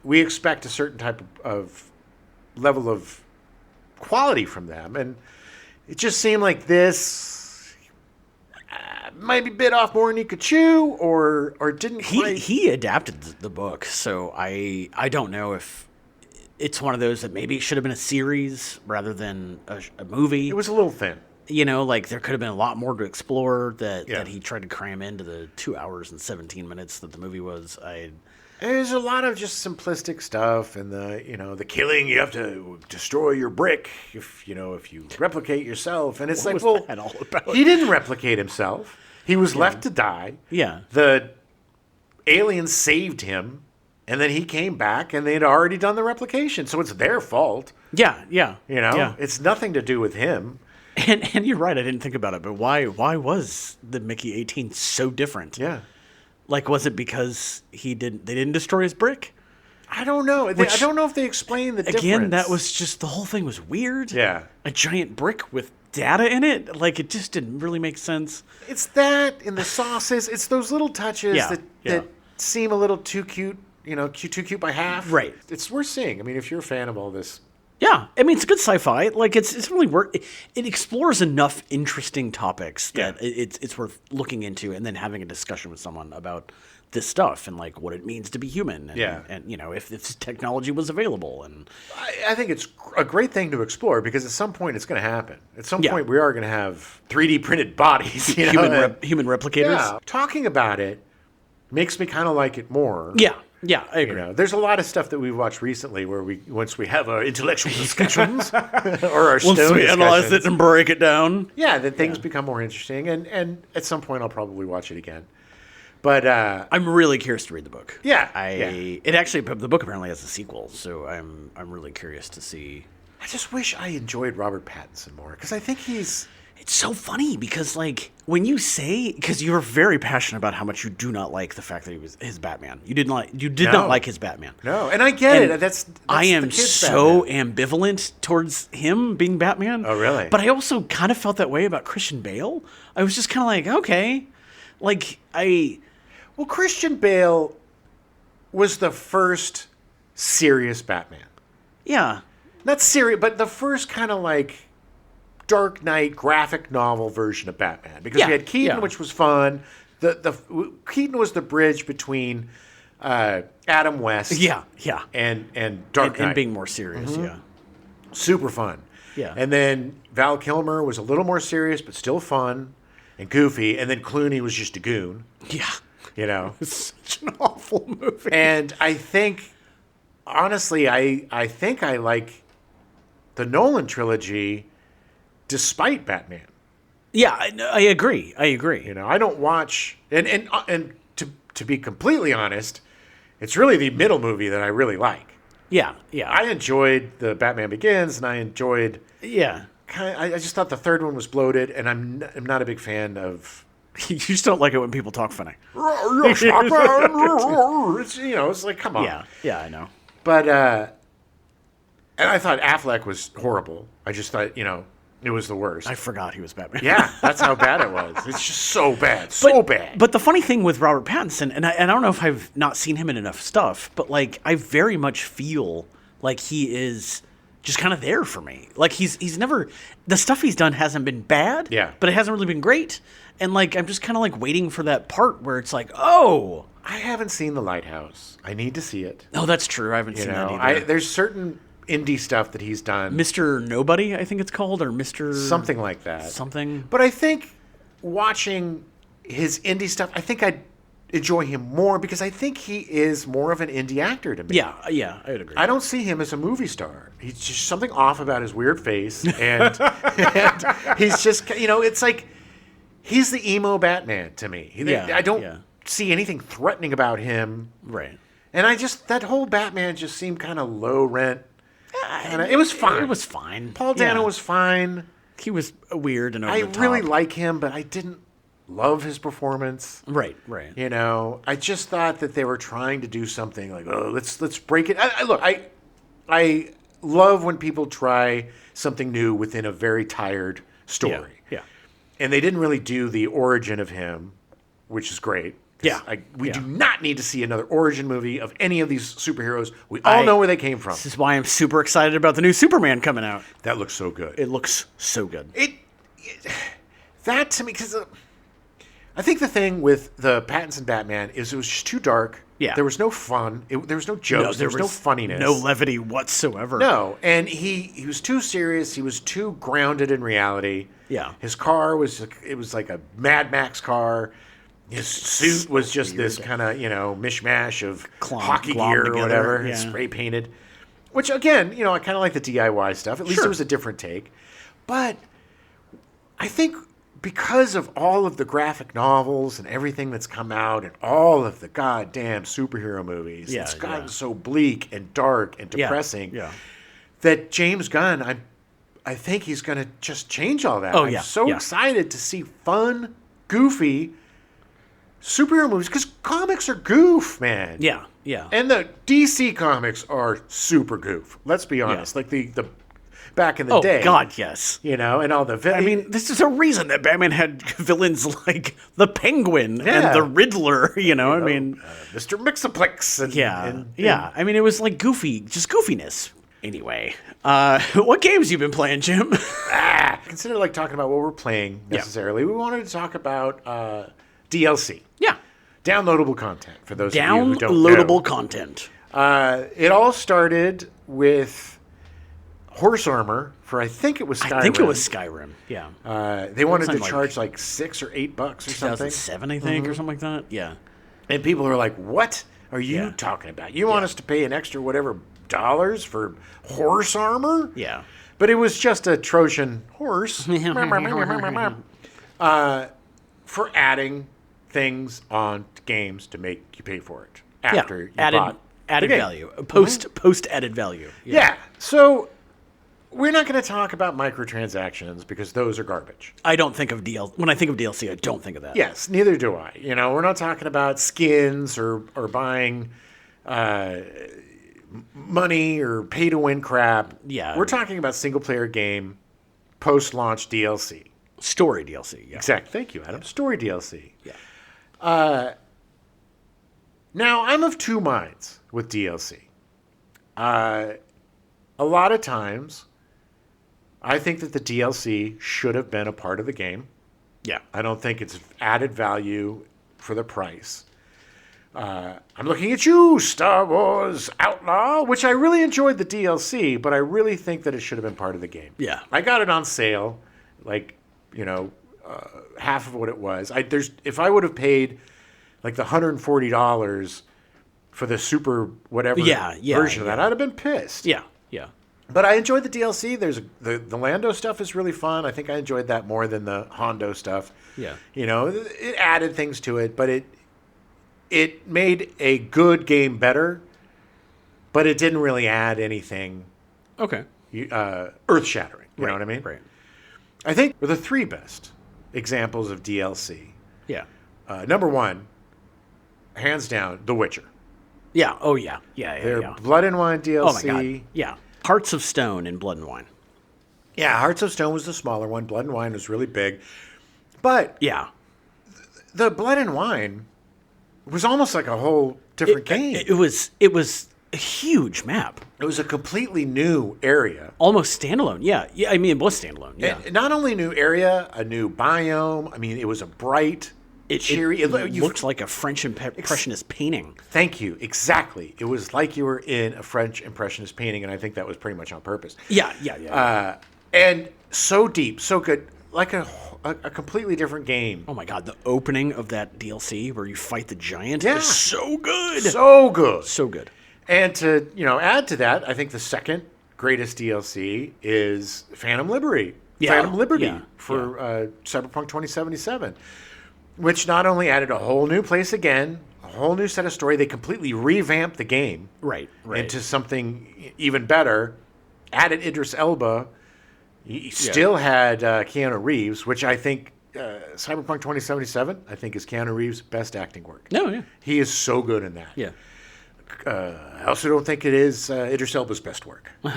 We expect a certain type of level of quality from them, and it just seemed like this might be bit off more than he could chew, or didn't quite. He adapted the book, so I don't know if it's one of those that maybe it should have been a series rather than a movie. It was a little thin. There could have been a lot more to explore that he tried to cram into the 2 hours and 17 minutes that the movie was. There's a lot of just simplistic stuff, and the killing, you have to destroy your brick if you replicate yourself, and it's what was that all about? He didn't replicate himself. He was left to die. Yeah. The aliens saved him, and then he came back, and they'd already done the replication, so it's their fault. Yeah. It's nothing to do with him. And you're right. I didn't think about it, but why was the Mickey 18 so different? Yeah. Was it because they didn't destroy his brick? I don't know. I don't know if they explained the difference. Again, that was just, the whole thing was weird. Yeah. A giant brick with data in it. It just didn't really make sense. It's that in the sauces. It's those little touches that seem a little too cute, too cute by half. Right. It's worth seeing. If you're a fan of all this. Yeah, it's good sci-fi. It's really worth. It explores enough interesting topics that it's worth looking into, and then having a discussion with someone about this stuff and what it means to be human. And, and if this technology was available. And I think it's a great thing to explore, because at some point it's going to happen. At some point we are going to have 3D printed bodies. Human replicators. Yeah. Talking about it makes me kind of like it more. Yeah. Yeah, I agree. There's a lot of stuff that we've watched recently where once we have our intellectual discussions or our stone Once we analyze discussions, it and break it down. yeah, then things become more interesting. And at some point, I'll probably watch it again. But I'm really curious to read the book. Yeah, It actually, the book apparently has a sequel, so I'm really curious to see. I just wish I enjoyed Robert Pattinson more because I think he's. It's so funny because, like, when you say, because you're very passionate about how much you do not like the fact that he was his Batman. You did not like his Batman. No, and I get it. That's I am the kid's so Batman. ambivalent towards him being Batman. Oh, really? But I also kind of felt that way about Christian Bale. I was just kind of like, okay, like Well, Christian Bale was the first serious Batman. yeah, Not serious, but the first kind of like Dark Knight graphic novel version of Batman. Because Yeah, we had Keaton, yeah. which was fun. Keaton was the bridge between Adam West yeah, and Dark Knight. and being more serious, yeah. Super fun. Yeah. And then Val Kilmer was a little more serious, but still fun and goofy. And then Clooney was just a goon, Yeah. It's Such an awful movie. And I think, honestly, I think I like the Nolan trilogy despite Batman. Yeah, I agree. I don't watch and to be completely honest, it's really the middle movie that I really like. Yeah. I enjoyed the Batman Begins, and I enjoyed. Yeah. I just thought the third one was bloated, and I'm not a big fan of. You just don't like it when people talk funny. It's it's like, come on. Yeah, I know. But and I thought Affleck was horrible. I just thought it was the worst. I forgot he was Batman. Yeah, that's how bad it was. It's just so bad, so bad. But the funny thing with Robert Pattinson, and I don't know if I've not seen him in enough stuff, but like I very much feel like he is just kind of there for me. Like he's never, the stuff he's done hasn't been bad, Yeah. but it hasn't really been great. And like I'm just kind of like waiting for that part where it's like, oh, I haven't seen The Lighthouse. I need to see it. oh, that's true. I haven't seen that either. There's certain indie stuff that he's done, Mr. Nobody, I think it's called, or Mr. something like that. Something. But I think watching his indie stuff, I think I'd enjoy him more because I think he is more of an indie actor to me. Yeah, I would agree. I don't see him as a movie star. He's just something off about his weird face, and, and he's just it's like he's the emo Batman to me. I don't see anything threatening about him. Right. And that whole Batman just seemed kind of low rent. It was fine. It was fine. Paul Dano was fine. He was weird and over I the top. really like him, but I didn't love his performance. Right. I just thought that they were trying to do something like, oh, let's break it. I love when people try something new within a very tired story. Yeah. And they didn't really do the origin of him, which is great. Yeah. We do not need to see another origin movie of any of these superheroes. We all know where they came from. This is why I'm super excited about the new Superman coming out. That looks so good. It looks so good. That to me, because I think the thing with the Pattinson Batman is it was just too dark. Yeah. There was no fun. There was no jokes. There was no funniness. No levity whatsoever. No. And he was too serious. He was too grounded in reality. Yeah. His car was like a Mad Max car. His suit was just this kind of, mishmash of hockey gear or whatever, yeah. spray painted. Which, again, I kind of like the DIY stuff. At least it was a different take. But I think because of all of the graphic novels and everything that's come out and all of the goddamn superhero movies, it's gotten so bleak and dark and depressing that James Gunn, I think he's going to just change all that. I'm so excited to see fun, goofy superhero movies because comics are goof, man. Yeah. And the DC comics are super goof. Let's be honest. Like the back in the day. Oh God, yes. And all the. I mean, this is a reason that Batman had villains like the Penguin and the Riddler. Mr. Mixaplex. And, I mean, it was like goofy, just goofiness. Anyway, what games you been playing, Jim? Consider like talking about what we're playing necessarily. We wanted to talk about DLC. Yeah. Downloadable content for those of you who don't know. Downloadable content. It all started with horse armor for I think it was Skyrim. I think it was Skyrim. Yeah. They wanted to charge like $6 or $8 or something. 2007, I think, or something like that. Yeah. And people were like, "What? are you talking about? You want us to pay an extra whatever dollars for horse armor? Yeah. But it was just a Trojan horse for adding things on games to make you pay for it after you bought added the game. value. Post added value. Yeah. So we're not going to talk about microtransactions because those are garbage. I don't think of DLC. When I think of DLC, I don't think of that. Yes, neither do I. We're not talking about skins or buying money or pay to win crap. Yeah. We're talking about single player game post launch DLC. Story DLC. Yeah. Exactly. Thank you, Adam. Story DLC. Yeah. Now, I'm of two minds with DLC. A lot of times, I think that the DLC should have been a part of the game. Yeah. I don't think it's added value for the price. I'm looking at you, Star Wars Outlaw, which I really enjoyed the DLC, but I really think that it should have been part of the game. Yeah. I got it on sale, half of what it was. If I would have paid like the $140 for the super whatever version of that, I'd have been pissed. Yeah. Yeah. But I enjoyed the DLC. There's the Lando stuff is really fun. I think I enjoyed that more than the Hondo stuff. Yeah. It added things to it, but it made a good game better, but it didn't really add anything Okay. earth-shattering. You know what I mean? Right. I think were the three best examples of DLC. Yeah. Number one, hands down, The Witcher. Yeah. Oh, yeah. Yeah. Their Blood and Wine DLC. Oh, my God. Yeah. Hearts of Stone and Blood and Wine. Yeah, Hearts of Stone was the smaller one. Blood and Wine was really big. But Yeah. the Blood and Wine was almost like a whole different game. It was a huge map. It was a completely new area. Almost standalone. Yeah. Yeah. I mean, it was standalone. Yeah. And not only a new area, a new biome. I mean, it was a bright, cheery. It looked like a French Impressionist painting. Thank you. Exactly. It was like you were in a French Impressionist painting, and I think that was pretty much on purpose. Yeah. Yeah. And so deep, so good. Like a completely different game. Oh my God, the opening of that DLC where you fight the giant Yeah. is so good. So good. So good. And to add to that, I think the second greatest DLC is Phantom Liberty. Yeah. Phantom Liberty Yeah. for Cyberpunk 2077, which not only added a whole new place again, a whole new set of story, they completely revamped the game Right. into something even better, added Idris Elba, he still had Keanu Reeves, which I think Cyberpunk 2077, I think is Keanu Reeves' best acting work. No, yeah. He is so good in that. Yeah. I also don't think it is Idris Elba's best work. Well.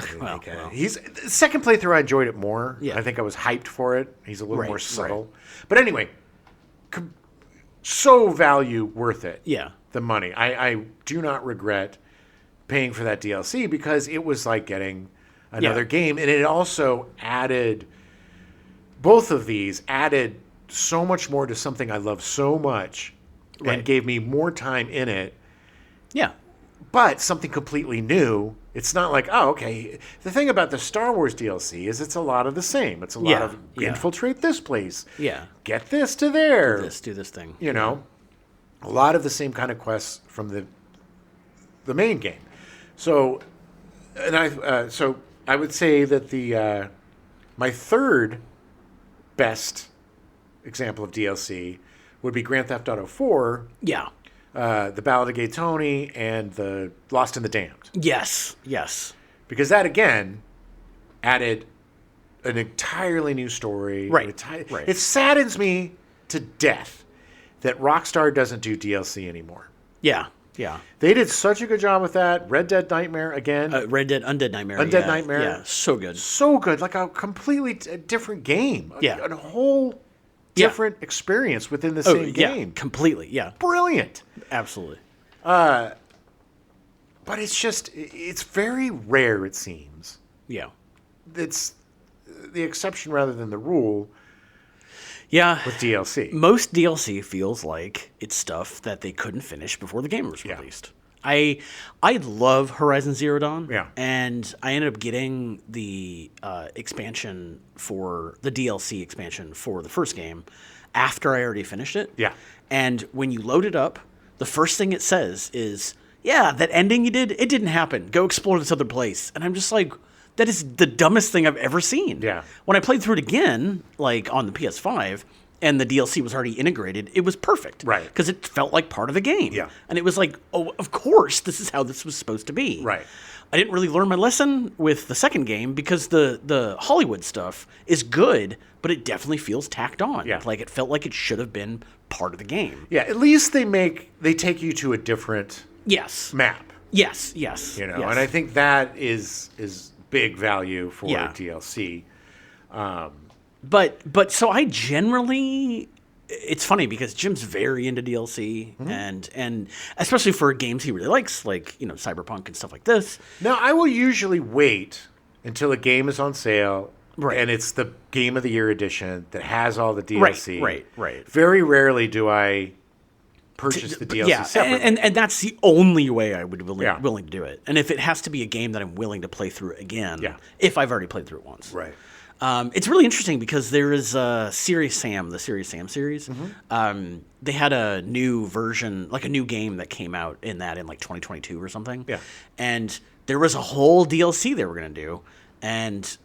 He's second playthrough. I enjoyed it more. Yeah. I think I was hyped for it. He's a little Right, more subtle. But anyway, so value worth it. Yeah. The money. I do not regret paying for that DLC because it was like getting another game, and it also added. Both of these added so much more to something I love so much, Right. and gave me more time in it. Yeah. But something completely new. It's not like, oh, okay. The thing about the Star Wars DLC is it's a lot of the same. It's a lot of infiltrate this place. Yeah. Get this to there. Do this thing. A lot of the same kind of quests from the main game. So, I would say that the my third best example of DLC would be Grand Theft Auto 4. Yeah. The Ballad of Gay Tony, and the Lost and the Damned. Yes. Because that, again, added an entirely new story. Right. It saddens me to death that Rockstar doesn't do DLC anymore. Yeah. They did such a good job with that. Red Dead Nightmare, again. Undead Nightmare. Undead Nightmare. Yeah, so good. So good. Like a completely different game. Yeah. A whole different experience within the same game. Completely. Yeah. Brilliant. Absolutely. But it's very rare, it seems. Yeah. It's the exception rather than the rule Yeah. with DLC. Most DLC feels like it's stuff that they couldn't finish before the game was released. I love Horizon Zero Dawn. Yeah. And I ended up getting the expansion for the DLC expansion for the first game after I already finished it. Yeah. And when you load it up, the first thing it says is yeah, that ending you did, it didn't happen. Go explore this other place. And I'm just like, that is the dumbest thing I've ever seen. Yeah. When I played through it again, like on the PS5, and the DLC was already integrated, it was perfect. Right. Because it felt like part of the game. Yeah. And it was like, oh, of course, this is how this was supposed to be. Right. I didn't really learn my lesson with the second game because the Hollywood stuff is good, but it definitely feels tacked on. Yeah. Like it felt like it should have been part of the game. Yeah, at least they take you to a different Yes. map. Yes. You know, yes. and I think that is big value for Yeah. DLC. But so I generally, it's funny because Jim's very into DLC and especially for games he really likes, like, you know, Cyberpunk and stuff like this. Now, I will usually wait until a game is on sale Right. and it's the Game of the Year edition that has all the DLC. Right. Very rarely do I purchase the DLC separately. And that's the only way I would be Yeah. willing to do it. And if it has to be a game that I'm willing to play through again, Yeah. if I've already played through it once. Right. It's really interesting because there is Serious Sam, the Serious Sam series. They had a new version, like a new game that came out in like 2022 or something. Yeah. And there was a whole DLC they were going to do. And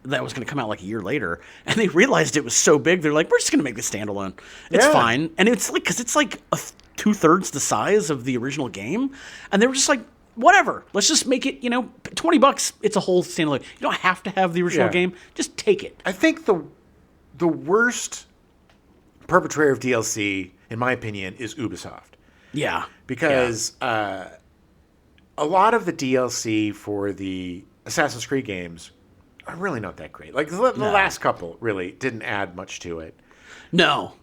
that was going to come out like a year later. And they realized it was so big, they're like, we're just going to make this standalone. It's Yeah. fine. And it's like, because it's like 2/3 the size of the original game. And they were just like, whatever. Let's just make it, you know, $20. It's a whole standalone. You don't have to have the original Yeah. game. Just take it. I think the worst perpetrator of DLC, in my opinion, is Ubisoft. Yeah. Because a lot of the DLC for the Assassin's Creed games are really not that great. Like the last couple really didn't add much to it. No,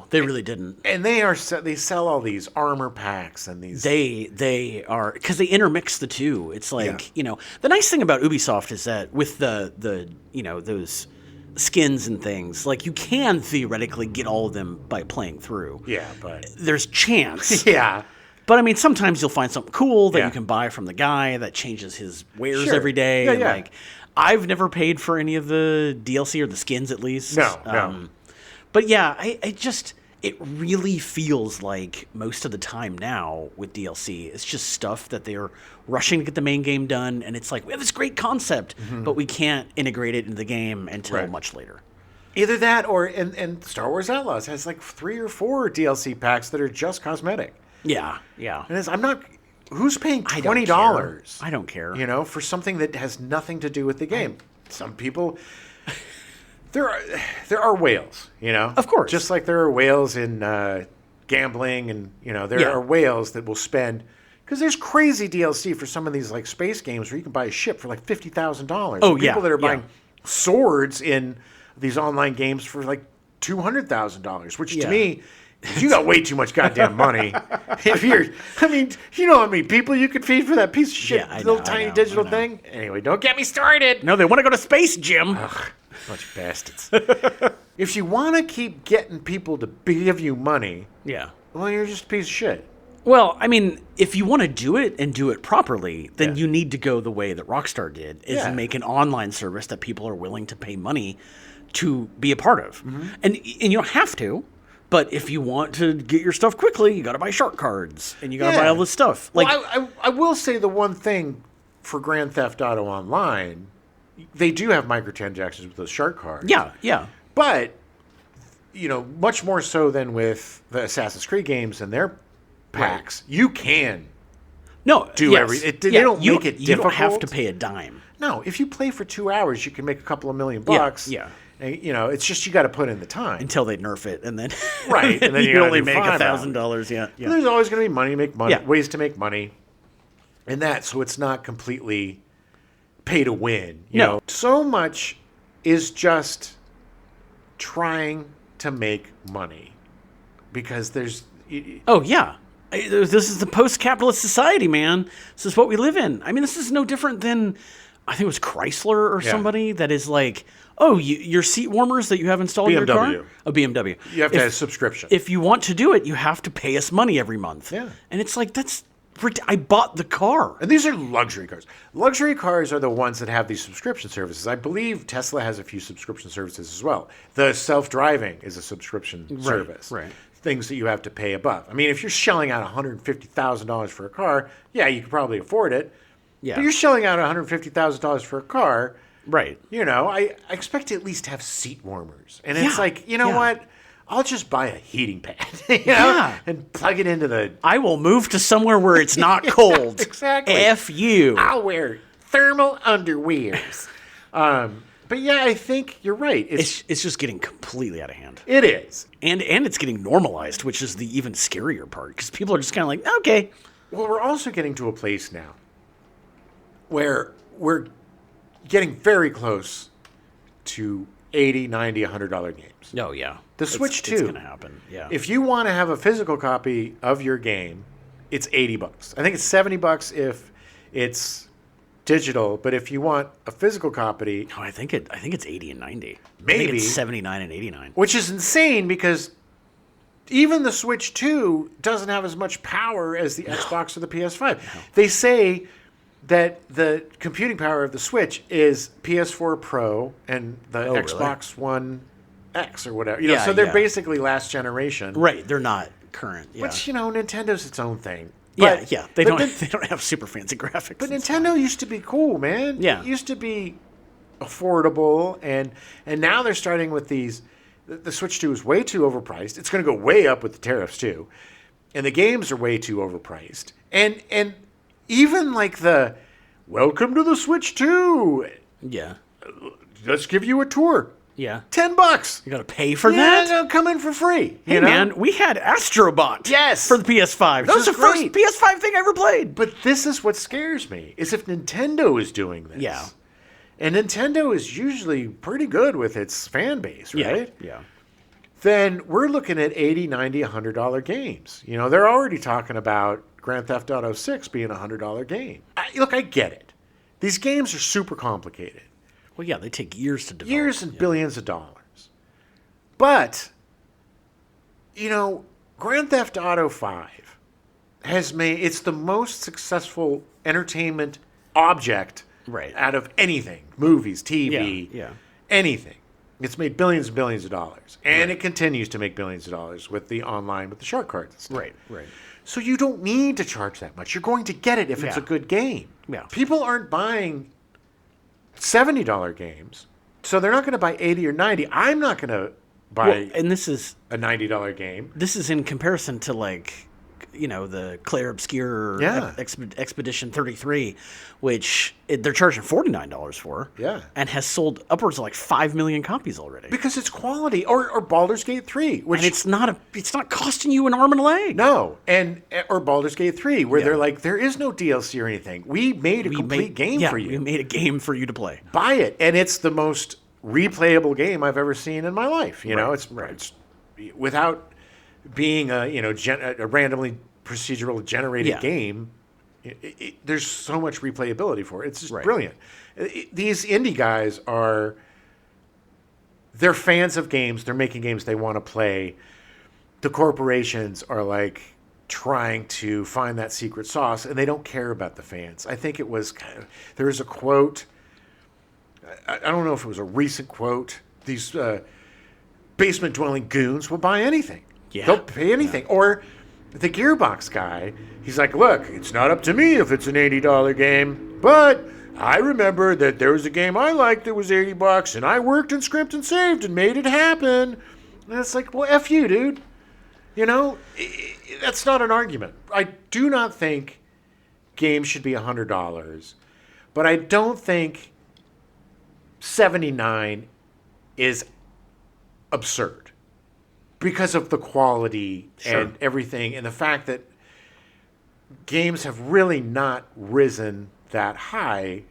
they really didn't. And they sell all these armor packs and these. They are, because they intermix the two. It's like, Yeah. you know, the nice thing about Ubisoft is that with the you know, those skins and things, like you can theoretically get all of them by playing through. Yeah, but There's chance. yeah, But I mean, sometimes you'll find something cool that Yeah. you can buy from the guy that changes his wares Sure. every day. Yeah, and yeah. like, I've never paid for any of the DLC or the skins, at least. No. But yeah, it really feels like most of the time now with DLC, it's just stuff that they're rushing to get the main game done, and it's like, we have this great concept, but we can't integrate it into the game until Right. much later. either that or and Star Wars Outlaws has like 3 or 4 DLC packs that are just cosmetic. Yeah. And I'm not. Who's paying I don't $20? care. I don't care. You know, for something that has nothing to do with the game. Some people. There are whales, you know? Of course. Just like there are whales in gambling, and, you know, there Yeah. are whales that will spend. Because there's crazy DLC for some of these, like, space games where you can buy a ship for, like, $50,000. Oh, People yeah, that are yeah. buying swords in these online games for, like, $200,000, which to Yeah. me, you got way too much goddamn money. If you're, I mean, you know how many people you could feed for that piece of shit, Yeah, I little know, I tiny know, digital I know. thing? Anyway, don't get me started. No, they want to go to space, Jim. Bunch of bastards. If you want to keep getting people to give you money, Yeah. well, you're just a piece of shit. Well, I mean, if you want to do it and do it properly, then Yeah. you need to go the way that Rockstar did, is Yeah. make an online service that people are willing to pay money to be a part of. And you don't have to, but if you want to get your stuff quickly, you got to buy shark cards and you got to buy all this stuff. Like, Well, I will say the one thing for Grand Theft Auto Online, they do have microtransactions with those shark cards. yeah. But, you know, much more so than with the Assassin's Creed games and their packs, you can. No, Do yes. every- they don't make it You don't have difficult. to pay a dime. No, if you play for 2 hours, you can make a couple of $1 million. yeah. And, you know, it's just you got to put in the time. Until they nerf it, and then Right, and then you you gotta only do make $5. $1,000. Yeah. There's always going to be money to make money, Yeah. ways to make money, and that, so it's not completely pay to win. You No. know, so much is just trying to make money because there's. Oh, yeah. This is the post-capitalist society, man. This is what we live in. I mean, this is no different than, I think it was Chrysler or Yeah. somebody that is like, oh, your seat warmers that you have installed in your car? BMW. A BMW. You have to have a subscription. If you want to do it, you have to pay us money every month. Yeah. And it's like, I bought the car. And these are luxury cars. Luxury cars are the ones that have these subscription services. I believe Tesla has a few subscription services as well. The self-driving is a subscription service. right. things that you have to pay above. I mean, if you're shelling out $150,000 for a car, yeah, you could probably afford it. Yeah. But you're shelling out $150,000 for a car. Right. I expect to at least have seat warmers. And it's Yeah. like, you know what? I'll just buy a heating pad, and plug it into the... I will move to somewhere where it's not cold. Exactly. F you. I'll wear thermal underwears. But yeah, I think you're right. It's just getting completely out of hand. It is. And it's getting normalized, which is the even scarier part, because people are just kind of like, okay. Well, we're also getting to a place now where we're getting very close to $80, $90, $100 games. Oh, yeah. The Switch 2. It's going to happen, yeah. If you want to have a physical copy of your game, it's $80. I think it's $70 if it's digital, but if you want a physical copy... Oh, I think it's 80 and 90. Maybe. I think it's 79 and 89. Which is insane because even the Switch 2 doesn't have as much power as the Xbox or the PS5. No. They say that the computing power of the Switch is PS4 Pro and the Xbox One X or whatever. So they're basically last generation. Right, they're not current. Yeah. Which, Nintendo's its own thing. But, they don't have super fancy graphics. But Nintendo used to be cool, man. Yeah. It used to be affordable, and now they're starting with these. The Switch 2 is way too overpriced. It's going to go way up with the tariffs too, and the games are way too overpriced. And even like the welcome to the Switch 2. Yeah. Let's give you a tour. Yeah. $10. You got to pay for that? Yeah, come in for free. Hey, man, we had Astrobot. Yes. For the PS5. That was the first PS5 thing I ever played. But this is what scares me, is if Nintendo is doing this. Yeah. And Nintendo is usually pretty good with its fan base, right? Yeah. Then we're looking at $80, $90, $100 games. They're already talking about Grand Theft Auto 6 being a $100 game. Look, I get it. These games are super complicated. Well, yeah, they take years to develop. Years and billions of dollars. But, Grand Theft Auto 5 it's the most successful entertainment object out of anything. Movies, TV, anything. It's made billions and billions of dollars. And it continues to make billions of dollars with the online, with the shark cards and stuff. Right. So you don't need to charge that much. You're going to get it if it's a good game. Yeah. People aren't buying $70 games, so they're not going to buy 80 or 90. I'm not going to buy and this is a $90 game. This is in comparison to the Claire Obscure Expedition 33, which they're charging $49 for. Yeah. And has sold upwards of 5 million copies already. Because it's quality. Or Baldur's Gate 3, which and it's not costing you an arm and a leg. No. Or Baldur's Gate 3, where they're like, there is no DLC or anything. We made a complete game for you. We made a game for you to play. Buy it. And it's the most replayable game I've ever seen in my life. It's without being a randomly procedural generated game. There's so much replayability for it. It's just brilliant. These indie guys they're fans of games. They're making games they want to play. The corporations are trying to find that secret sauce, and they don't care about the fans. I think it was there was a quote. I don't know if it was a recent quote. These basement dwelling goons will buy anything. Yeah. They'll pay anything. Or the Gearbox guy, he's like, look, it's not up to me if it's an $80 game, but I remember that there was a game I liked that was $80, and I worked and scripted and saved and made it happen. And it's like, well, F you, dude. That's not an argument. I do not think games should be $100, but I don't think $79 is absurd because of the quality and everything, and the fact that games have really not risen that high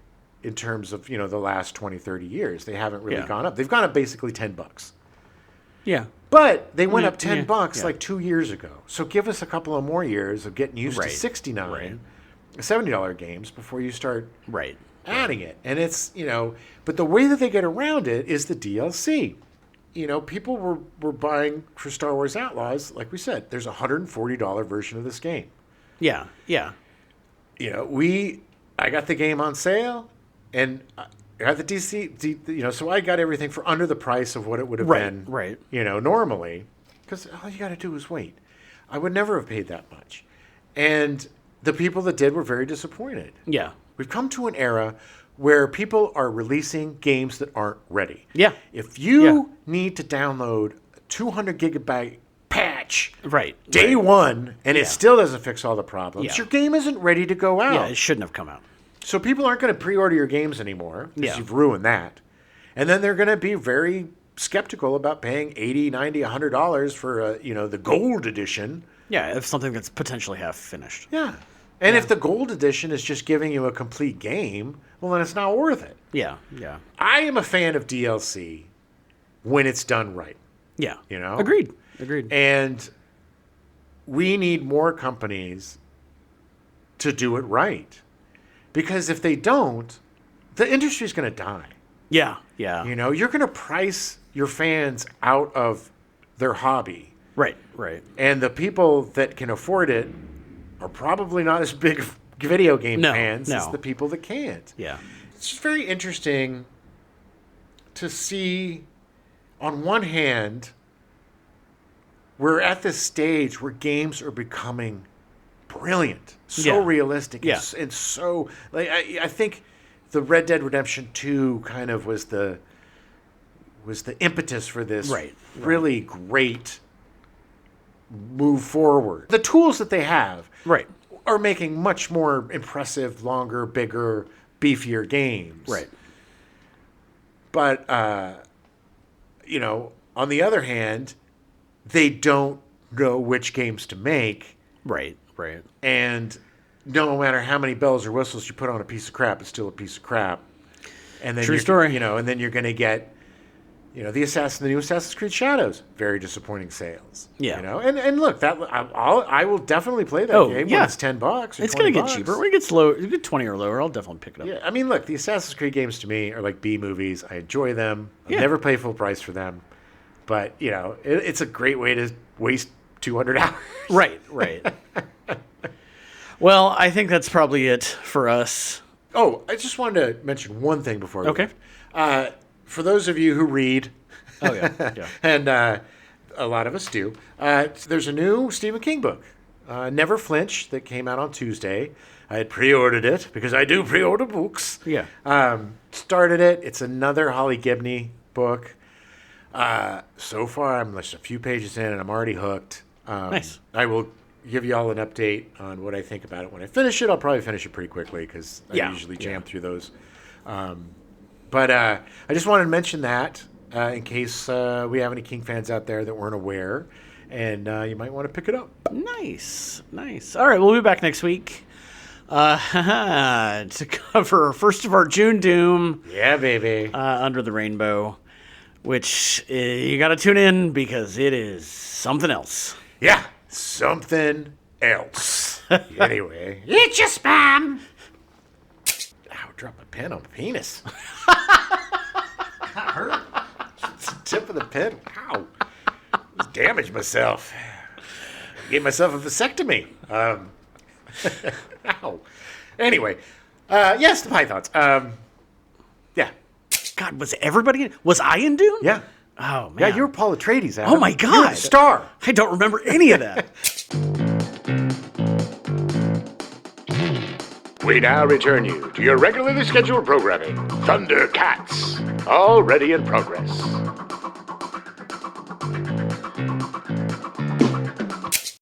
in terms of the last 20, 30 years. They haven't really gone up. They've gone up basically $10. Yeah. But they went up $10 2 years ago. So give us a couple of more years of getting used to $69, $70 games before you start adding it. And it's, but the way that they get around it is the DLC. People were buying for Star Wars Outlaws, like we said, there's a $140 version of this game. Yeah. I got the game on sale, and I got the DC, so I got everything for under the price of what it would have been, normally. because all you got to do is wait. I would never have paid that much. And the people that did were very disappointed. Yeah. We've come to an era where people are releasing games that aren't ready. Yeah. If you need to download a 200 gigabyte patch day one and it still doesn't fix all the problems, your game isn't ready to go out. Yeah, it shouldn't have come out. So people aren't going to pre-order your games anymore because you've ruined that. And then they're going to be very skeptical about paying $80, $90, $100 for the gold edition. Yeah, if something that's potentially half finished. Yeah. And if the gold edition is just giving you a complete game, well, then it's not worth it. Yeah, yeah. I am a fan of DLC when it's done right. Yeah. Agreed. Agreed. And we need more companies to do it right. Because if they don't, the industry's going to die. Yeah, yeah. You're going to price your fans out of their hobby. Right, right. And the people that can afford it are probably not as big video game fans as the people that can't. Yeah. It's just very interesting to see, on one hand, we're at this stage where games are becoming brilliant, so realistic, and so like I think the Red Dead Redemption 2 kind of was the impetus for this really great move forward. The tools that they have are making much more impressive, longer, bigger, beefier games. Right. But on the other hand, they don't know which games to make. Right, right. And no matter how many bells or whistles you put on a piece of crap, it's still a piece of crap. And then True story. And then you're going to get, the new Assassin's Creed Shadows, very disappointing sales. Yeah. And look, that I will definitely play that game when it's $10 or it's going to get $20. cheaper. When it gets low, it get 20 or lower, I'll definitely pick it up. Yeah, I mean, look, the Assassin's Creed games to me are like B movies. I enjoy them. I'll never pay full price for them. But, it's a great way to waste 200 hours. Right, right. Well, I think that's probably it for us. Oh, I just wanted to mention one thing before we leave. For those of you who read, yeah. and a lot of us do, there's a new Stephen King book, Never Flinch, that came out on Tuesday. I had pre-ordered it because I do pre-order books. Yeah. Started it. It's another Holly Gibney book. So far, I'm just a few pages in, and I'm already hooked. Nice. I will give you all an update on what I think about it when I finish it. I'll probably finish it pretty quickly because I usually jam through those. But I just wanted to mention that in case we have any King fans out there that weren't aware, and you might want to pick it up. Nice, nice. All right, we'll be back next week to cover first of our June Doom. Yeah, baby. Under the Rainbow, which you got to tune in because it is something else. Yeah, something else. Anyway, eat your spam. Ow, drop a pen on my penis. That hurt. It's the tip of the pen. Ow. Just damaged myself. Gave myself a vasectomy. Ow. Anyway, yes, the Pythons. Yeah. God, was everybody in? Was I in Dune? Yeah. Oh, man. Yeah, you were Paul Atreides, Adam. Oh, my God. You were the star. I don't remember any of that. We now return you to your regularly scheduled programming, Thundercats, already in progress.